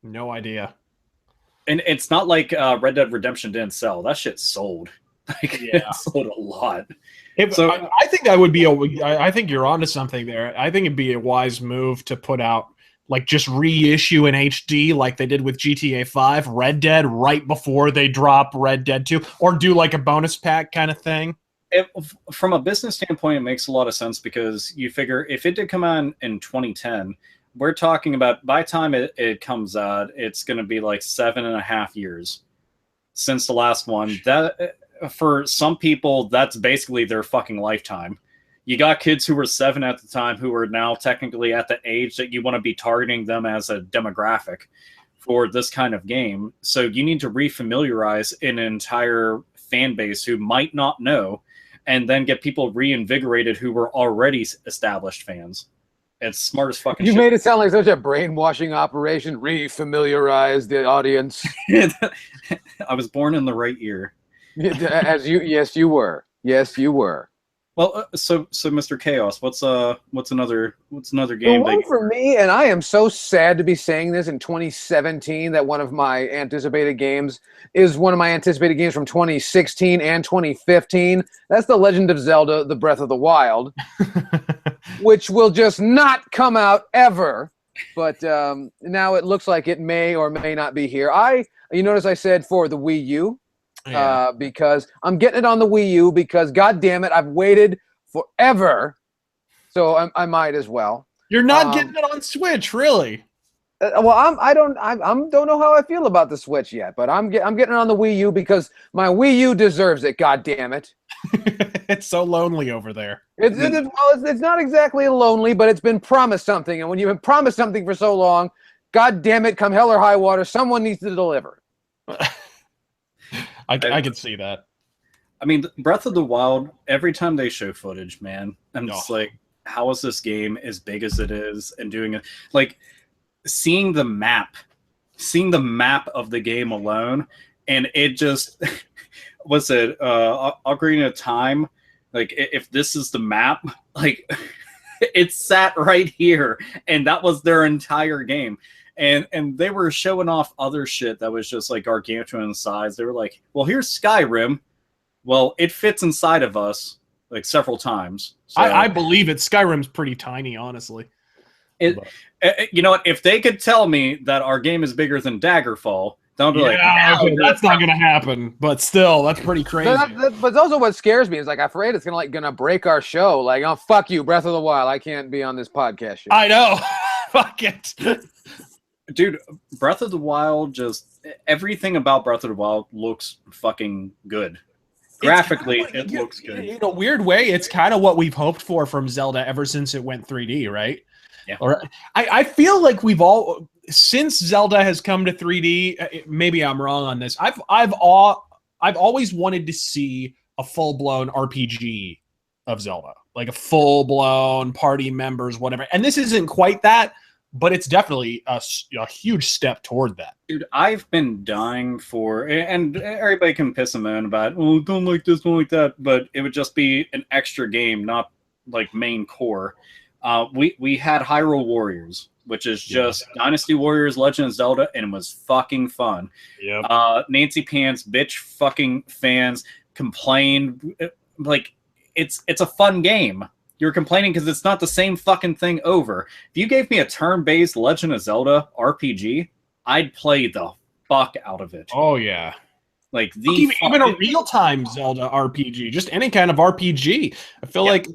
no idea. And it's not like Red Dead Redemption didn't sell. That shit sold. Like, it sold a lot. So I think that would be I think you're onto something there. I think it'd be a wise move to put out, like, just reissue in HD like they did with GTA 5, Red Dead, right before they drop Red Dead 2, or do like a bonus pack kind of thing. From a business standpoint, it makes a lot of sense because you figure if it did come out in 2010, we're talking about by the time it comes out, it's going to be like 7.5 years since the last one. That, for some people, that's basically their fucking lifetime. You got kids who were 7 at the time who are now technically at the age that you want to be targeting them as a demographic for this kind of game. So you need to refamiliarize an entire fan base who might not know, and then get people reinvigorated who were already established fans. It's smart as fucking shit. You made it sound like such a brainwashing operation. Refamiliarize the audience. I was born in the right year. Yes, you were. Yes, you were. Well, so Mr. Chaos, what's another The game? one for me, and I am so sad to be saying this in 2017 that one of my anticipated games is one of my anticipated games from 2016 and 2015. That's The Legend of Zelda: The Breath of the Wild, which will just not come out ever. But now it looks like it may or may not be here. You notice I said for the Wii U. Yeah. Because I'm getting it on the Wii U because, God damn it, I've waited forever, so I might as well. You're not getting it on Switch, really? Well, I don't know how I feel about the Switch yet, but I'm getting it on the Wii U because my Wii U deserves it. God damn it! It's so lonely over there. It's not exactly lonely, but it's been promised something, and when you've been promised something for so long, God damn it, come hell or high water, someone needs to deliver. I can see that. I mean, Breath of the Wild, every time they show footage, man, I'm just like, how is this game as big as it is? And doing it, like, seeing the map of the game alone, and it just, what's it, Ocarina of Time, like, if this is the map, like, it sat right here, and that was their entire game. And they were showing off other shit that was just like gargantuan in size. They were like, well, here's Skyrim. Well, it fits inside of us like several times. So, I believe it. Skyrim's pretty tiny, honestly. You know what? If they could tell me that our game is bigger than Daggerfall, they'll be like, okay, that's not going to happen. But still, that's pretty crazy. But also what scares me is, like, I'm afraid it's gonna break our show. Like, oh, fuck you, Breath of the Wild. I can't be on this podcast show. I know. Fuck it. Dude, Breath of the Wild, just everything about Breath of the Wild looks fucking good. Graphically, it looks good. In a weird way, it's kind of what we've hoped for from Zelda ever since it went 3D, right? Yeah. Or I feel like we've all, since Zelda has come to 3D, maybe I'm wrong on this. I've always wanted to see a full-blown RPG of Zelda, like a full-blown party members, whatever. And this isn't quite that, but it's definitely a huge step toward that. Dude, I've been dying for, and everybody can piss and moan about, oh, don't like this, don't like that, but it would just be an extra game, not like main core. We had Hyrule Warriors, which is just Dynasty Warriors, Legend of Zelda, and it was fucking fun. Yep. Nancy Pants, bitch fucking fans complained. Like, it's a fun game. You're complaining because it's not the same fucking thing over. If you gave me a turn-based Legend of Zelda RPG, I'd play the fuck out of it. Oh, yeah. Like, even a real-time Zelda RPG, just any kind of RPG. I feel like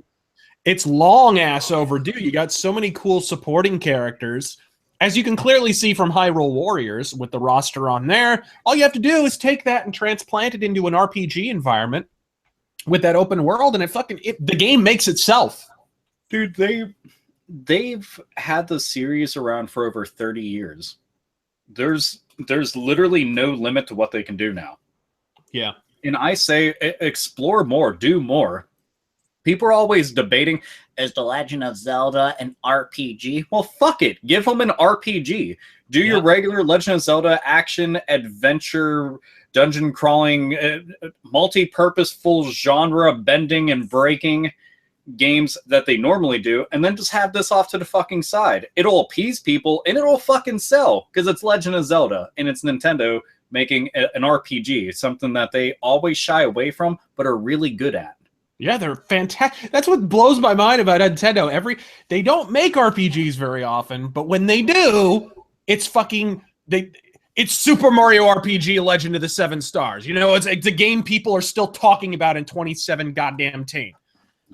it's long-ass overdue. You got so many cool supporting characters. As you can clearly see from Hyrule Warriors, with the roster on there, all you have to do is take that and transplant it into an RPG environment with that open world, and the game makes itself. Dude, they've had the series around for over 30 years. There's literally no limit to what they can do now. Yeah. And I say explore more, do more. People are always debating, is The Legend of Zelda an RPG? Well, fuck it. Give them an RPG. Do your regular Legend of Zelda action, adventure, dungeon crawling, multi-purpose, full genre bending and breaking games that they normally do, and then just have this off to the fucking side. It'll appease people, and it'll fucking sell, because it's Legend of Zelda, and it's Nintendo making an RPG, something that they always shy away from, but are really good at. Yeah, they're fantastic. That's what blows my mind about Nintendo. They don't make RPGs very often, but when they do, it's it's Super Mario RPG Legend of the Seven Stars. You know, it's a game people are still talking about in 27 goddamn teen.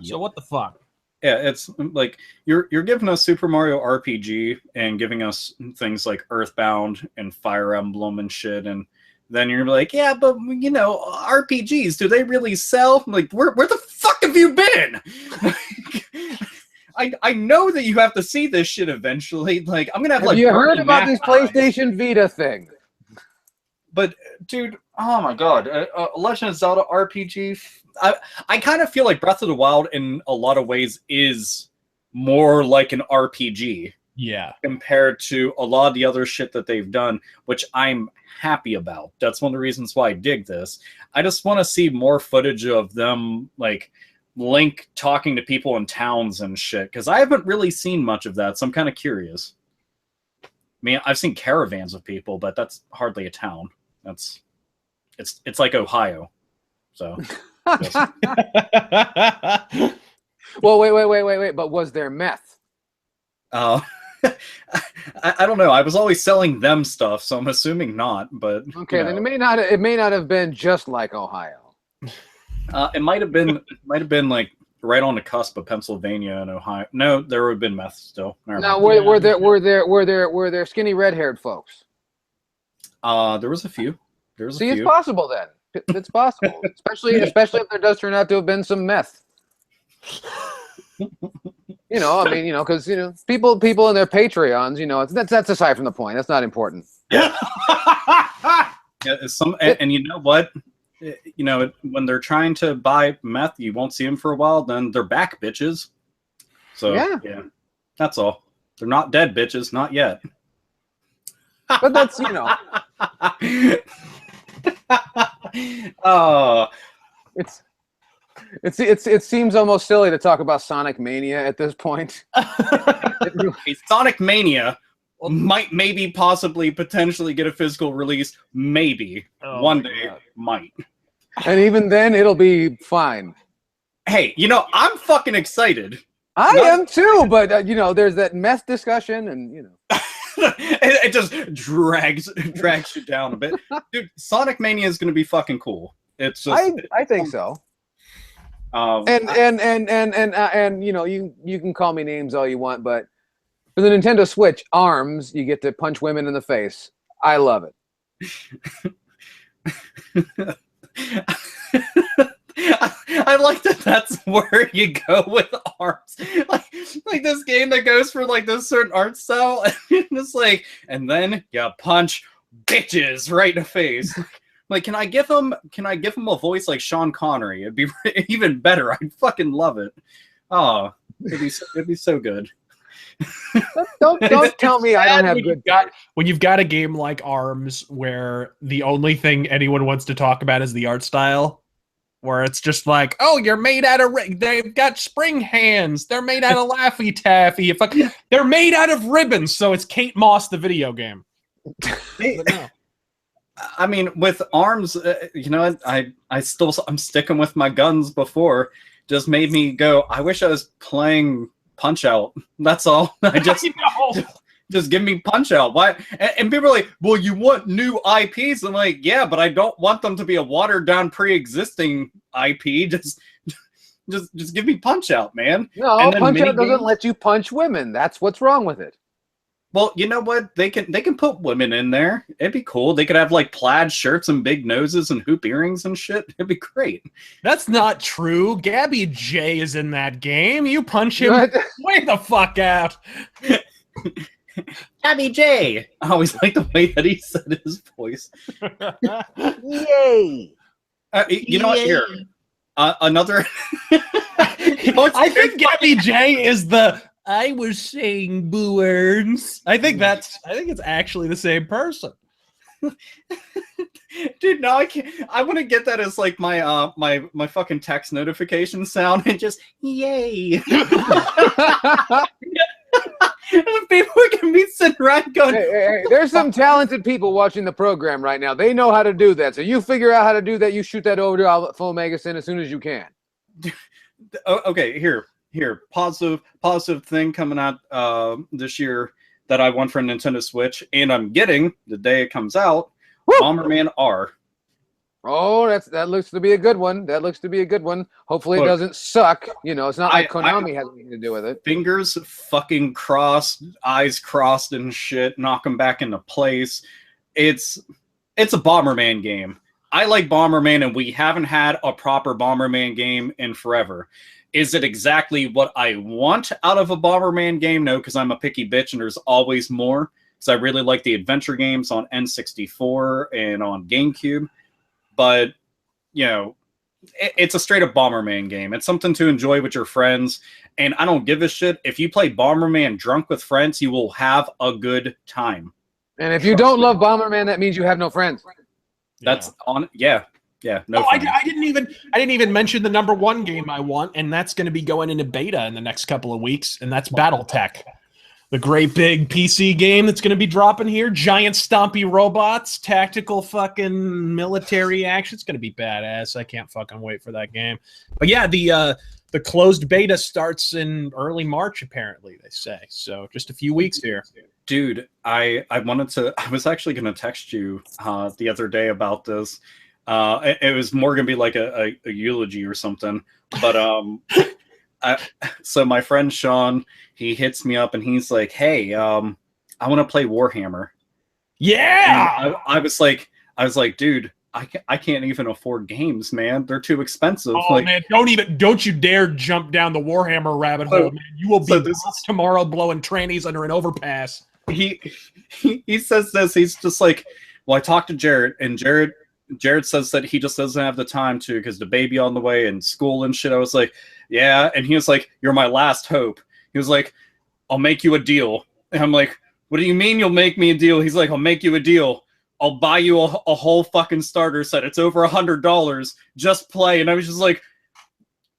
So what the fuck? Yeah, it's like you're giving us Super Mario RPG and giving us things like Earthbound and Fire Emblem and shit, and then you're like, yeah, but you know, RPGs, do they really sell? I'm like, where the fuck have you been? I know that you have to see this shit eventually. Like, I'm gonna have like. You heard about this PlayStation Vita thing? But dude, oh my god, Legend of Zelda RPG. I kind of feel like Breath of the Wild in a lot of ways is more like an RPG. Yeah. Compared to a lot of the other shit that they've done, which I'm happy about. That's one of the reasons why I dig this. I just want to see more footage of them, like Link talking to people in towns and shit, because I haven't really seen much of that, so I'm kind of curious. I mean, I've seen caravans of people, but that's hardly a town. It's like Ohio. So Well, wait. But was there meth? I don't know. I was always selling them stuff, so I'm assuming not. But okay, you know. then it may not have been just like Ohio. It might have been like right on the cusp of Pennsylvania and Ohio. No, there would have been meth still. Now, were there skinny red-haired folks? There was a few. See, it's possible then. It's possible, especially if there does turn out to have been some meth. You know, I mean, you know, because you know, people in their Patreons, you know, that's aside from the point. That's not important. Yeah. And you know what? You know, when they're trying to buy meth, you won't see them for a while. Then they're back, bitches. So yeah, that's all. They're not dead, bitches, not yet. But that's, you know. Oh, it seems almost silly to talk about Sonic Mania at this point. Sonic Mania might possibly potentially get a physical release, maybe one day might. And even then, it'll be fine. Hey, you know, I'm fucking excited. I am too, but you know, there's that meth discussion, and you know. It just drags you down a bit, dude. Sonic Mania is going to be fucking cool. It's just I think so. And you know, you can call me names all you want, but for the Nintendo Switch, ARMS, you get to punch women in the face. I love it. I like that. That's where you go with ARMS, like this game that goes for like this certain art style, and it's like, and then you punch bitches right in the face. Like, can I give him a voice like Sean Connery? It'd be even better. I'd fucking love it. Oh, it'd be so good. Don't tell me I don't have good. When you've got a game like ARMS where the only thing anyone wants to talk about is the art style. where it's just like, oh, you're made out of, they've got spring hands. They're made out of Laffy Taffy. They're made out of ribbons. So it's Kate Moss, the video game. But no. I mean, with arms, you know, I'm sticking with my guns before. Just made me go, I wish I was playing Punch Out. That's all. Just give me Punch Out. Why? And people are like, well, you want new IPs? I'm like, yeah, but I don't want them to be a watered down pre-existing IP. Just give me Punch Out, man. No, Punch Out doesn't let you punch women. That's what's wrong with it. Well, you know what? They can put women in there. It'd be cool. They could have like plaid shirts and big noses and hoop earrings and shit. It'd be great. That's not true. Gabby J is in that game. You punch him way the fuck out. Gabby J. I always like the way that he said his voice. Yay! You know what? Here, another. I think Gabby J is the. I was saying boo words. I think it's actually the same person. Dude, no, I can't. I want to get that as like my my fucking text notification sound and just yay. People can be sitting around going. Hey, there's some talented people watching the program right now. They know how to do that. So you figure out how to do that. You shoot that over to Alpha Megasin as soon as you can. Okay, here, positive thing coming out this year that I want for Nintendo Switch, and I'm getting the day it comes out. Woo! Bomberman R. Oh, that looks to be a good one. That looks to be a good one. Hopefully, it doesn't suck. You know, it's not like Konami has anything to do with it. Fingers fucking crossed, eyes crossed, and shit. Knock them back into place. It's a Bomberman game. I like Bomberman, and we haven't had a proper Bomberman game in forever. Is it exactly what I want out of a Bomberman game? No, because I'm a picky bitch and there's always more. Because I really like the adventure games on N64 and on GameCube. But, you know, it's a straight up Bomberman game. It's something to enjoy with your friends. And I don't give a shit. If you play Bomberman drunk with friends, you will have a good time. And if you don't love Bomberman, that means you have no friends. That's on, yeah. Yeah, no. I didn't even mention the number one game I want, and that's going to be going into beta in the next couple of weeks, and that's BattleTech, the great big PC game that's going to be dropping here. Giant stompy robots, tactical fucking military action. It's going to be badass. I can't fucking wait for that game. But yeah, the closed beta starts in early March, apparently they say. So just a few weeks here. Dude, I was actually going to text you the other day about this. It was more gonna be like a eulogy or something, but so my friend Sean, he hits me up and he's like, "Hey, I want to play Warhammer." Yeah, I was like, dude, I can't even afford games, man. They're too expensive. Oh like, man, don't you dare jump down the Warhammer rabbit hole, man. You will be tomorrow blowing trannies under an overpass. He says this. He's just like, well, I talked to Jared, and Jared says that he just doesn't have the time to because the baby on the way and school and shit. I was like, yeah. And he was like, you're my last hope. He was like, I'll make you a deal. And I'm like, what do you mean you'll make me a deal? He's like, I'll make you a deal. I'll buy you a whole fucking starter set. It's over $100. Just play. And I was just like,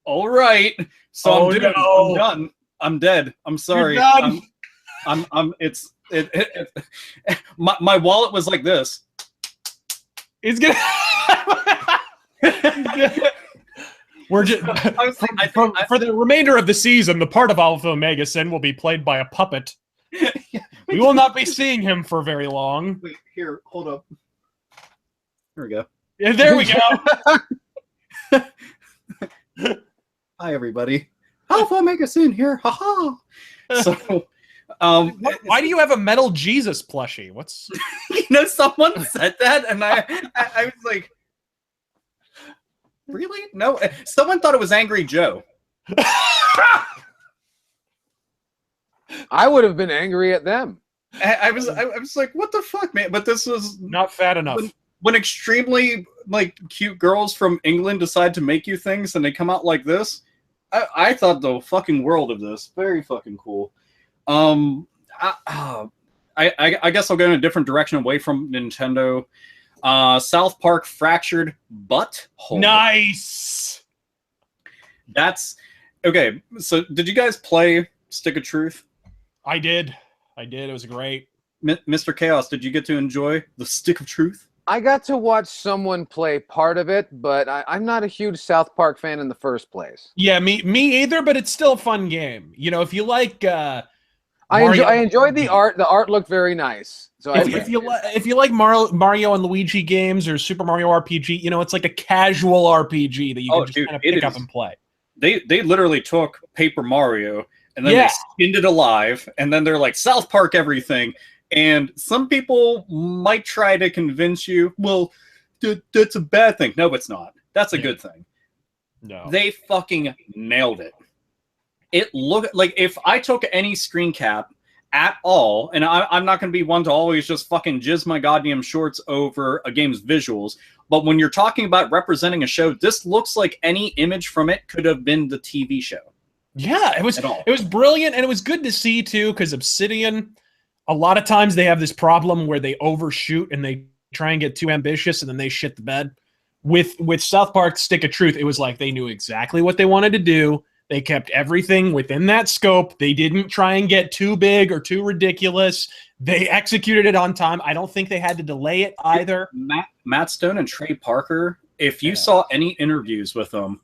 all right. So I'm done. I'm dead. I'm sorry. My wallet was like this. It's gonna. We're just for the remainder of the season. The part of Alpha Omega Sin will be played by a puppet. We will not be seeing him for very long. Wait, here, hold up. Here we go. Yeah, there we go. Hi, everybody. Alpha Omega Sin here. Haha. So. Why do you have a metal Jesus plushie? What's you know, someone said that and I was like, really? No, someone thought it was Angry Joe. I would have been angry at them. I was like, what the fuck, man? But this was not fat enough. When extremely like cute girls from England decide to make you things and they come out like this, I thought the fucking world of this. Very fucking cool. I guess I'll go in a different direction away from Nintendo. South Park Fractured Butthole. Nice. That's okay. So, did you guys play Stick of Truth? I did. It was great. Mr. Chaos, did you get to enjoy the Stick of Truth? I got to watch someone play part of it, but I'm not a huge South Park fan in the first place. Yeah, me either. But it's still a fun game. You know, if you like, I enjoyed the art. The art looked very nice. So if you like Mario and Luigi games or Super Mario RPG, you know, it's like a casual RPG that you can just kind of pick up and play. They literally took Paper Mario and then they skinned it alive, and then they're like South Park everything. And some people might try to convince you, well, that's a bad thing. No, it's not. That's a good thing. No, they fucking nailed it. It looked like, if I took any screen cap at all, and I'm not going to be one to always just fucking jizz my goddamn shorts over a game's visuals, but when you're talking about representing a show, this looks like any image from it could have been the TV show. Yeah, it was brilliant, and it was good to see too, because Obsidian, a lot of times they have this problem where they overshoot and they try and get too ambitious and then they shit the bed. With South Park Stick of Truth, it was like they knew exactly what they wanted to do. They kept everything within that scope. They didn't try and get too big or too ridiculous. They executed it on time. I don't think they had to delay it either. Matt Stone and Trey Parker, if you saw any interviews with them,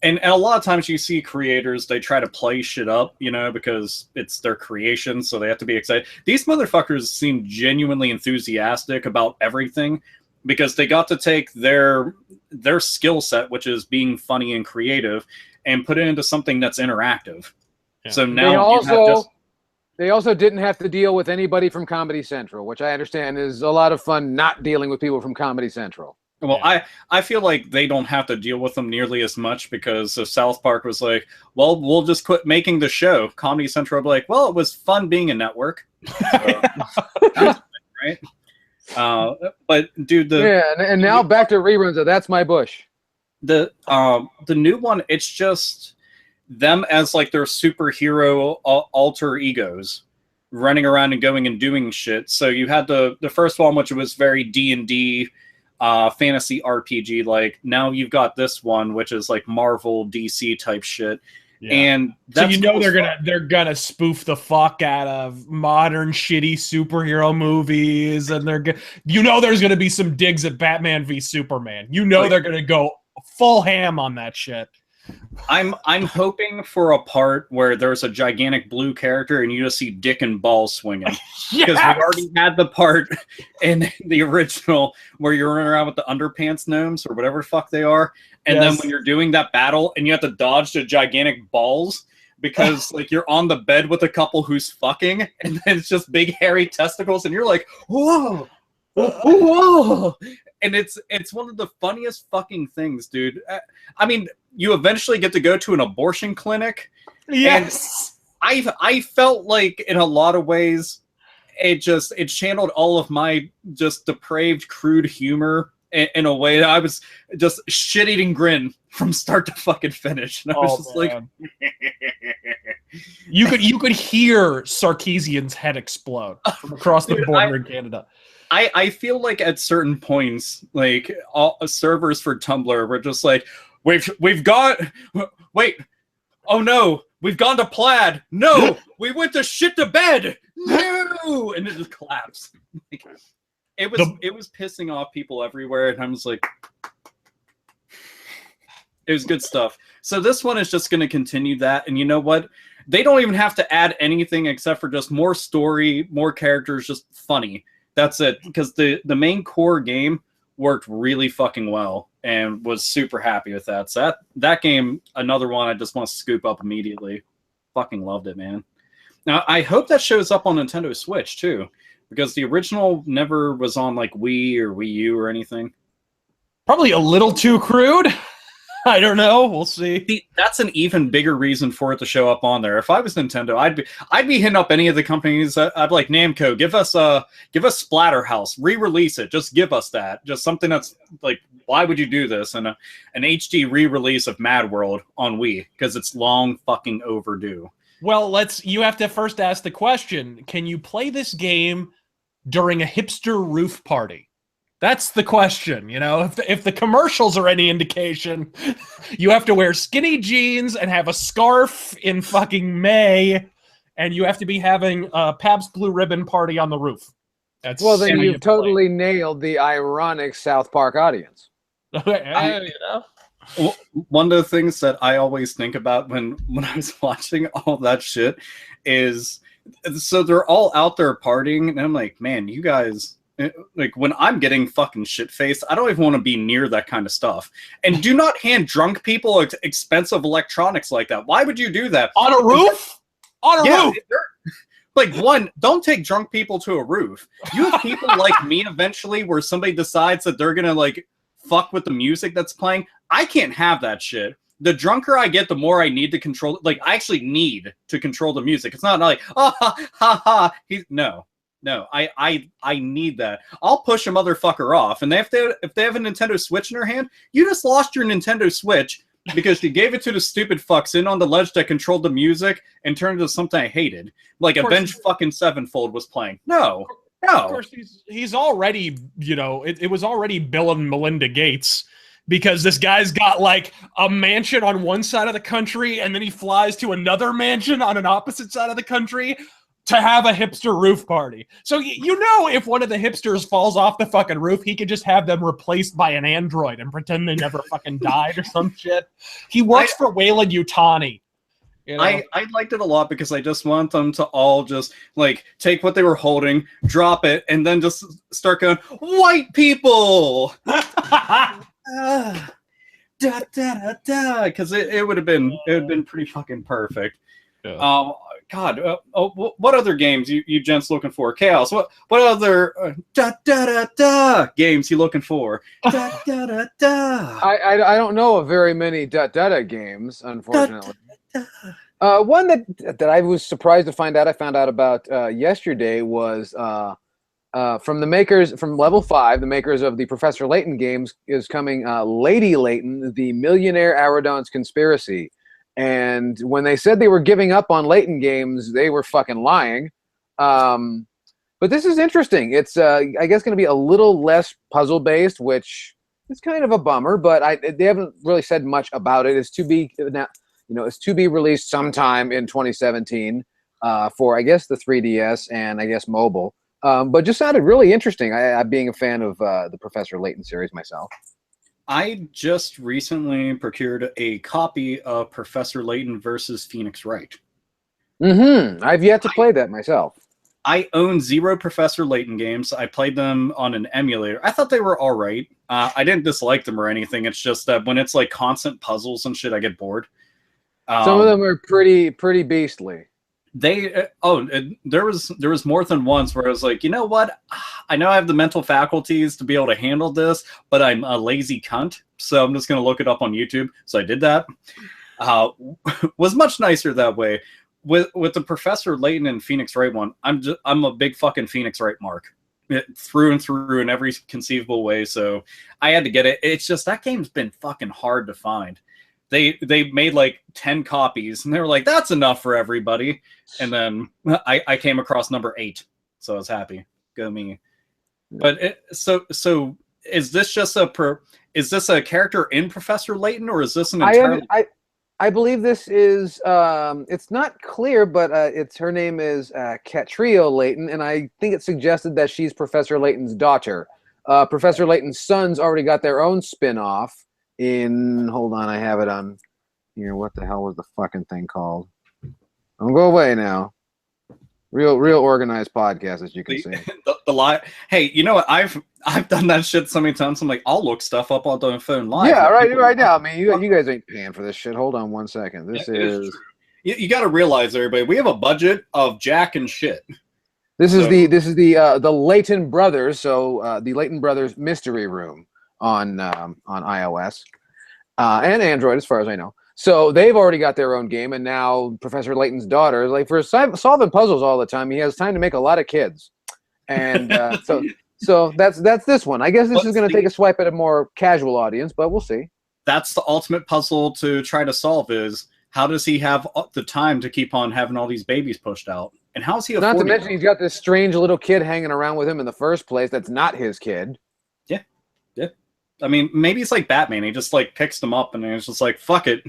and a lot of times you see creators, they try to play shit up, you know, because it's their creation, so they have to be excited. These motherfuckers seem genuinely enthusiastic about everything because they got to take their skill set, which is being funny and creative, and put it into something that's interactive. Yeah. So now they also didn't have to deal with anybody from Comedy Central, which I understand is a lot of fun not dealing with people from Comedy Central. Well, I feel like they don't have to deal with them nearly as much because if South Park was like, well, we'll just quit making the show. Comedy Central would be like, well, it was fun being a network. So, right? But dude, and now back to reruns of That's My Bush. The new one, it's just them as like their superhero alter egos running around and going and doing shit. So you had the first one, which was very D&D fantasy RPG. Like now you've got this one, which is like Marvel DC type shit. Yeah. And that's so they're gonna spoof the fuck out of modern shitty superhero movies, and there's gonna be some digs at Batman v Superman. They're gonna go full ham on that shit. I'm hoping for a part where there's a gigantic blue character and you just see dick and balls swinging. Because we already had the part in the original where you're running around with the underpants gnomes or whatever the fuck they are. And then when you're doing that battle and you have to dodge the gigantic balls because like you're on the bed with a couple who's fucking and then it's just big hairy testicles and you're like, whoa, whoa. And it's one of the funniest fucking things, dude. I mean, you eventually get to go to an abortion clinic. Yes. And I felt like in a lot of ways, it channeled all of my just depraved, crude humor in a way that I was just shit-eating grin from start to fucking finish. And I was just like... you could hear Sarkeesian's head explode from across the border in Canada. I feel like at certain points, like all servers for Tumblr were just like, we've got, wait, oh no, we've gone to plaid. No, we went to shit to bed. No, and it just collapsed. Like, it was pissing off people everywhere, and I'm just like, it was good stuff. So this one is just going to continue that, and you know what? They don't even have to add anything except for just more story, more characters, just funny. That's it, because the main core game worked really fucking well and was super happy with that. So that game, another one I just want to scoop up immediately. Fucking loved it, man. Now, I hope that shows up on Nintendo Switch, too, because the original never was on, like, Wii or Wii U or anything. Probably a little too crude. I don't know. We'll see. See, that's an even bigger reason for it to show up on there. If I was Nintendo, I'd be hitting up any of the companies. I'd be like, Namco, give us Splatterhouse, re-release it. Just give us that. Just something that's like, why would you do this? And an HD re-release of Mad World on Wii because it's long fucking overdue. Well, you have to first ask the question: can you play this game during a hipster roof party? That's the question, you know. If the commercials are any indication, you have to wear skinny jeans and have a scarf in fucking May, and you have to be having a Pabst Blue Ribbon party on the roof. That's Well, then you've totally nailed the ironic South Park audience. you know. Well, one of the things that I always think about when I was watching all that shit is, so they're all out there partying, and I'm like, man, you guys, like, when I'm getting fucking shit-faced, I don't even want to be near that kind of stuff. And do not hand drunk people expensive electronics like that. Why would you do that? On a roof? On a roof! Like, one, don't take drunk people to a roof. You have people like me eventually where somebody decides that they're gonna, like, fuck with the music that's playing. I can't have that shit. The drunker I get, the more I need to control. Like, I actually need to control the music. It's not like, oh, ha, ha, ha. No, I need that. I'll push a motherfucker off. And if they have a Nintendo Switch in their hand, you just lost your Nintendo Switch because you gave it to the stupid fucks in on the ledge that controlled the music and turned it into something I hated. Like Avenged fucking Sevenfold was playing. No. Of course, he's already, you know, it was already Bill and Melinda Gates, because this guy's got like a mansion on one side of the country and then he flies to another mansion on an opposite side of the country to have a hipster roof party. So, you know, if one of the hipsters falls off the fucking roof, he could just have them replaced by an android and pretend they never fucking died or some shit. He works for Wayland Yutani. You know? I liked it a lot because I just want them to all just, like, take what they were holding, drop it, and then just start going, white people! Da, da, da, da, because it would have been pretty fucking perfect. Yeah. God, what other games you gents looking for? Chaos. What other da da da da games you looking for? Da da da da. I don't know of very many da da da games, unfortunately. Da, da, da. One that I was surprised to find out. I found out about yesterday was from the makers from Level 5, the makers of the Professor Layton games, is coming. Lady Layton, the Millionaire Aerodon's Conspiracy. And when they said they were giving up on Layton games, they were fucking lying. But this is interesting. It's, I guess, going to be a little less puzzle-based, which is kind of a bummer. But they haven't really said much about it. It's to be now, it's to be released sometime in 2017 for, I guess, the 3DS and I guess mobile. But just sounded really interesting. I being a fan of the Professor Layton series myself. I just recently procured a copy of Professor Layton versus Phoenix Wright. Mm-hmm. I've yet to play that myself. I own 0 Professor Layton games. I played them on an emulator. I thought they were all right. I didn't dislike them or anything. It's just that when it's like constant puzzles and shit, I get bored. Some of them are pretty beastly. There was more than once where I was like, you know what? I know I have the mental faculties to be able to handle this, but I'm a lazy cunt, so I'm just going to look it up on YouTube. So I did that. Was much nicer that way. With the Professor Layton and Phoenix Wright one, I'm a big fucking Phoenix Wright mark. Through and through in every conceivable way, so I had to get it. It's just that game's been fucking hard to find. They made like 10 copies, and they were like, "That's enough for everybody." And then I came across number 8, so I was happy. Go me! But so is this just is this a character in Professor Layton, or is this an entirely? I believe this is. It's not clear, but her name is Catrio Layton, and I think it suggested that she's Professor Layton's daughter. Professor Layton's sons already got their own spin-off. Hold on, I have it on here. What the hell was the fucking thing called? Don't go away now. Real organized podcast, as you can see. The lie. Hey, you know what? I've done that shit so many times. I'm like, I'll look stuff up on the phone live. Yeah, right now. I mean, you guys ain't paying for this shit. Hold on one second. This is. You got to realize, everybody, we have a budget of jack and shit. This is the Layton Brothers. So the Layton Brothers Mystery Room on iOS and Android, as far as I know. So they've already got their own game, and now Professor Layton's daughter, like, for solving puzzles all the time, he has time to make a lot of kids, and so that's this one. I guess this is going to take a swipe at a more casual audience, but we'll see. That's the ultimate puzzle to try to solve: is how does he have the time to keep on having all these babies pushed out, and how is he? Not to mention he's got this strange little kid hanging around with him in the first place. That's not his kid. Yeah. I mean, maybe it's like Batman. He just like picks them up and it's just like, fuck it,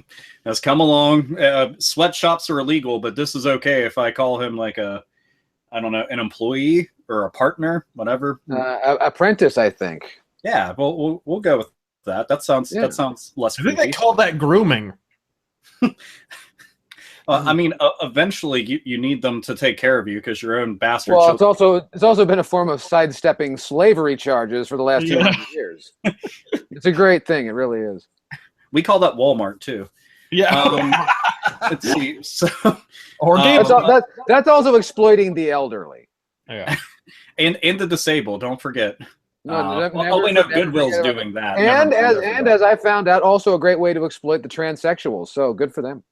let's come along. Sweatshops are illegal, but this is okay if I call him like I don't know, an employee or a partner, whatever. Apprentice, I think. Yeah, we'll go with that. That sounds less. I think they call that grooming. I mean, eventually you need them to take care of you because your own bastard. Well, it's also been a form of sidestepping slavery charges for the last 200 years. It's a great thing. It really is. We call that Walmart too. Yeah. Let's see. So, or that's also exploiting the elderly. Yeah. and the disabled. Don't forget. No, Goodwill's doing that. And as I found out, also a great way to exploit the transsexuals. So good for them.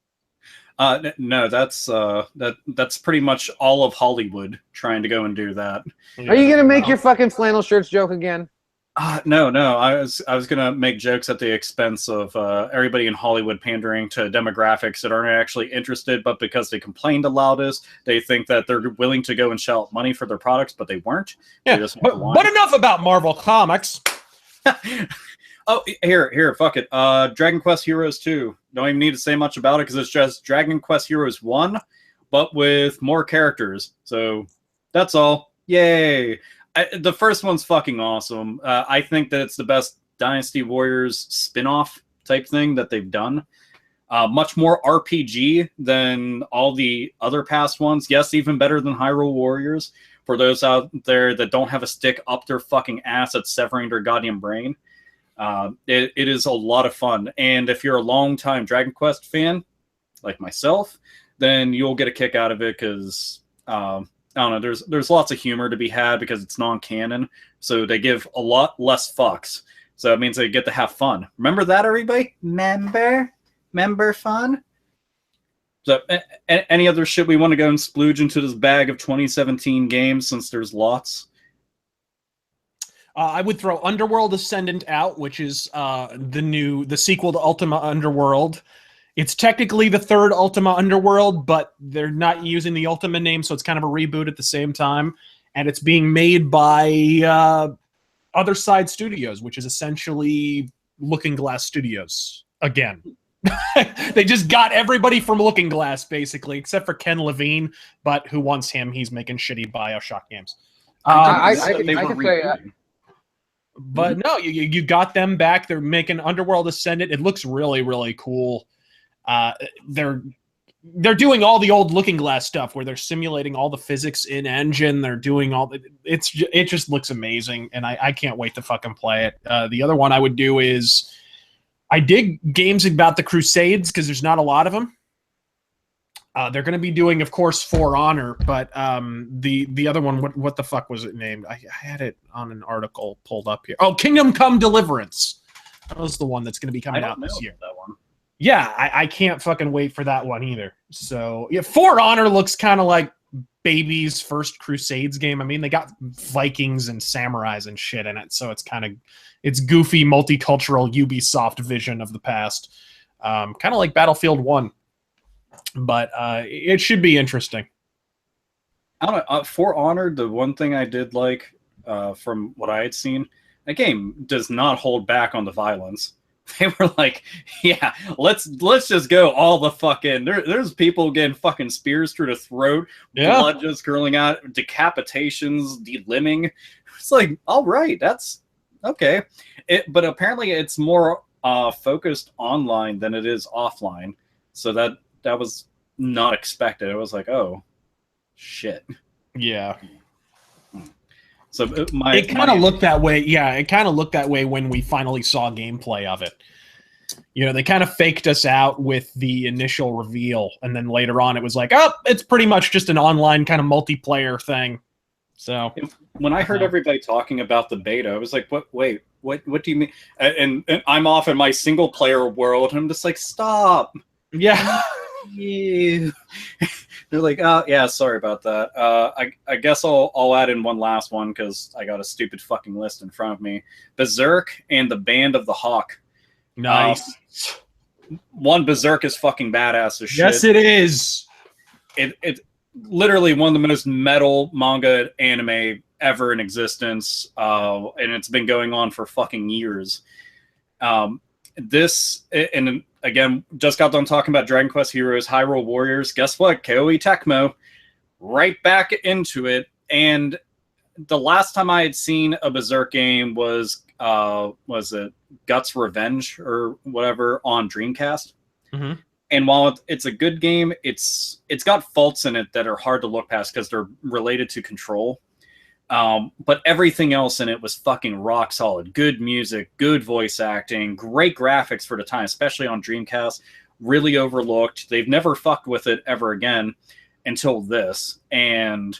No, that's pretty much all of Hollywood trying to go and do that. Are you gonna make your fucking flannel shirts joke again? No. I was gonna make jokes at the expense of everybody in Hollywood pandering to demographics that aren't actually interested, but because they complained the loudest, they think that they're willing to go and shell out money for their products, but they weren't. Yeah, but enough about Marvel Comics. Oh, here, fuck it. Dragon Quest Heroes 2. Don't even need to say much about it because it's just Dragon Quest Heroes 1, but with more characters. So that's all. Yay! The first one's fucking awesome. I think that it's the best Dynasty Warriors spin-off type thing that they've done. Much more RPG than all the other past ones. Yes, even better than Hyrule Warriors. For those out there that don't have a stick up their fucking ass at severing their goddamn brain. It is a lot of fun. And if you're a long-time Dragon Quest fan, like myself, then you'll get a kick out of it because, I don't know, there's lots of humor to be had because it's non-canon. So they give a lot less fucks. So it means they get to have fun. Remember that, everybody? Member fun? So any other shit we want to go and splooge into this bag of 2017 games since there's lots? I would throw Underworld Ascendant out, which is the sequel to Ultima Underworld. It's technically the third Ultima Underworld, but they're not using the Ultima name, so it's kind of a reboot at the same time. And it's being made by Other Side Studios, which is essentially Looking Glass Studios again. They just got everybody from Looking Glass, basically, except for Ken Levine, but who wants him? He's making shitty Bioshock games. I can say... But no, you got them back. They're making Underworld Ascendant. It looks really, really cool. They're doing all the old Looking Glass stuff where they're simulating all the physics in engine. They're doing all it just looks amazing, and I can't wait to fucking play it. The other one I would do is I dig games about the Crusades because there's not a lot of them. They're going to be doing, of course, For Honor, but the other one, what the fuck was it named? I had it on an article pulled up here. Oh, Kingdom Come Deliverance. That was the one that's going to be coming out this year. That one. Yeah, I can't fucking wait for that one either. So yeah, For Honor looks kind of like baby's first Crusades game. I mean, they got Vikings and samurais and shit in it, so it's goofy, multicultural Ubisoft vision of the past, kind of like Battlefield 1. But it should be interesting. I don't know. For Honor, the one thing I did like from what I had seen, that game does not hold back on the violence. They were like, yeah, let's just go all the fucking. There's people getting fucking spears through the throat, blood just curling out, decapitations, delimbing. It's like, all right, that's okay. But apparently, it's more focused online than it is offline. So that was not expected. It was like, oh, shit. Yeah. So it kind of looked that way. Yeah, it kind of looked that way when we finally saw gameplay of it. You know, they kind of faked us out with the initial reveal, and then later on it was like, oh, it's pretty much just an online kind of multiplayer thing. So when I heard everybody talking about the beta, I was like, what? Wait, what do you mean? And I'm off in my single player world, and I'm just like, stop. Yeah. Yeah. They're like, oh yeah, sorry about that. I guess I'll add in one last one because I got a stupid fucking list in front of me. Berserk and the Band of the Hawk. Nice. One, Berserk is fucking badass as shit. Yes, it is. It's literally one of the most metal manga anime ever in existence, and it's been going on for fucking years. This, and again, just got done talking about Dragon Quest Heroes, Hyrule Warriors. Guess what? Koei Tecmo, right back into it. And the last time I had seen a Berserk game was it Guts Revenge or whatever on Dreamcast. Mm-hmm. And while it's a good game, it's got faults in it that are hard to look past because they're related to Control. But everything else in it was fucking rock solid. Good music, good voice acting, great graphics for the time, especially on Dreamcast. Really overlooked. They've never fucked with it ever again until this. And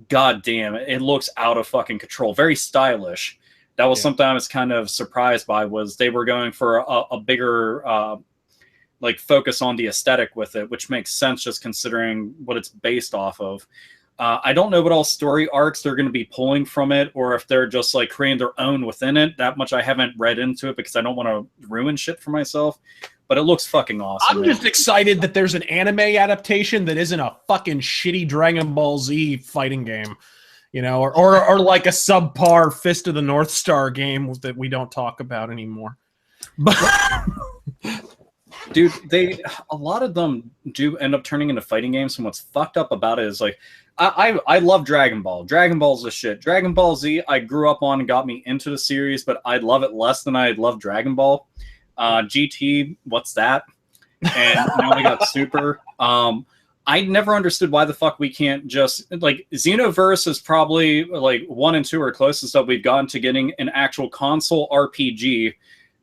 god damn, it looks out of fucking control. Very stylish. That was something I was kind of surprised by, was they were going for a bigger like focus on the aesthetic with it, which makes sense just considering what it's based off of. I don't know what all story arcs they're going to be pulling from it, or if they're just like creating their own within it. That much I haven't read into it because I don't want to ruin shit for myself. But it looks fucking awesome. I'm just excited that there's an anime adaptation that isn't a fucking shitty Dragon Ball Z fighting game, you know, or like a subpar Fist of the North Star game that we don't talk about anymore. But dude, a lot of them do end up turning into fighting games, and what's fucked up about it is like I love Dragon Ball. Dragon Ball's the shit. Dragon Ball Z I grew up on and got me into the series, but I love it less than I love Dragon Ball. GT, what's that? And now we got Super. I never understood why the fuck we can't just, like, Xenoverse is probably like 1 and 2 are closest that we've gotten to getting an actual console RPG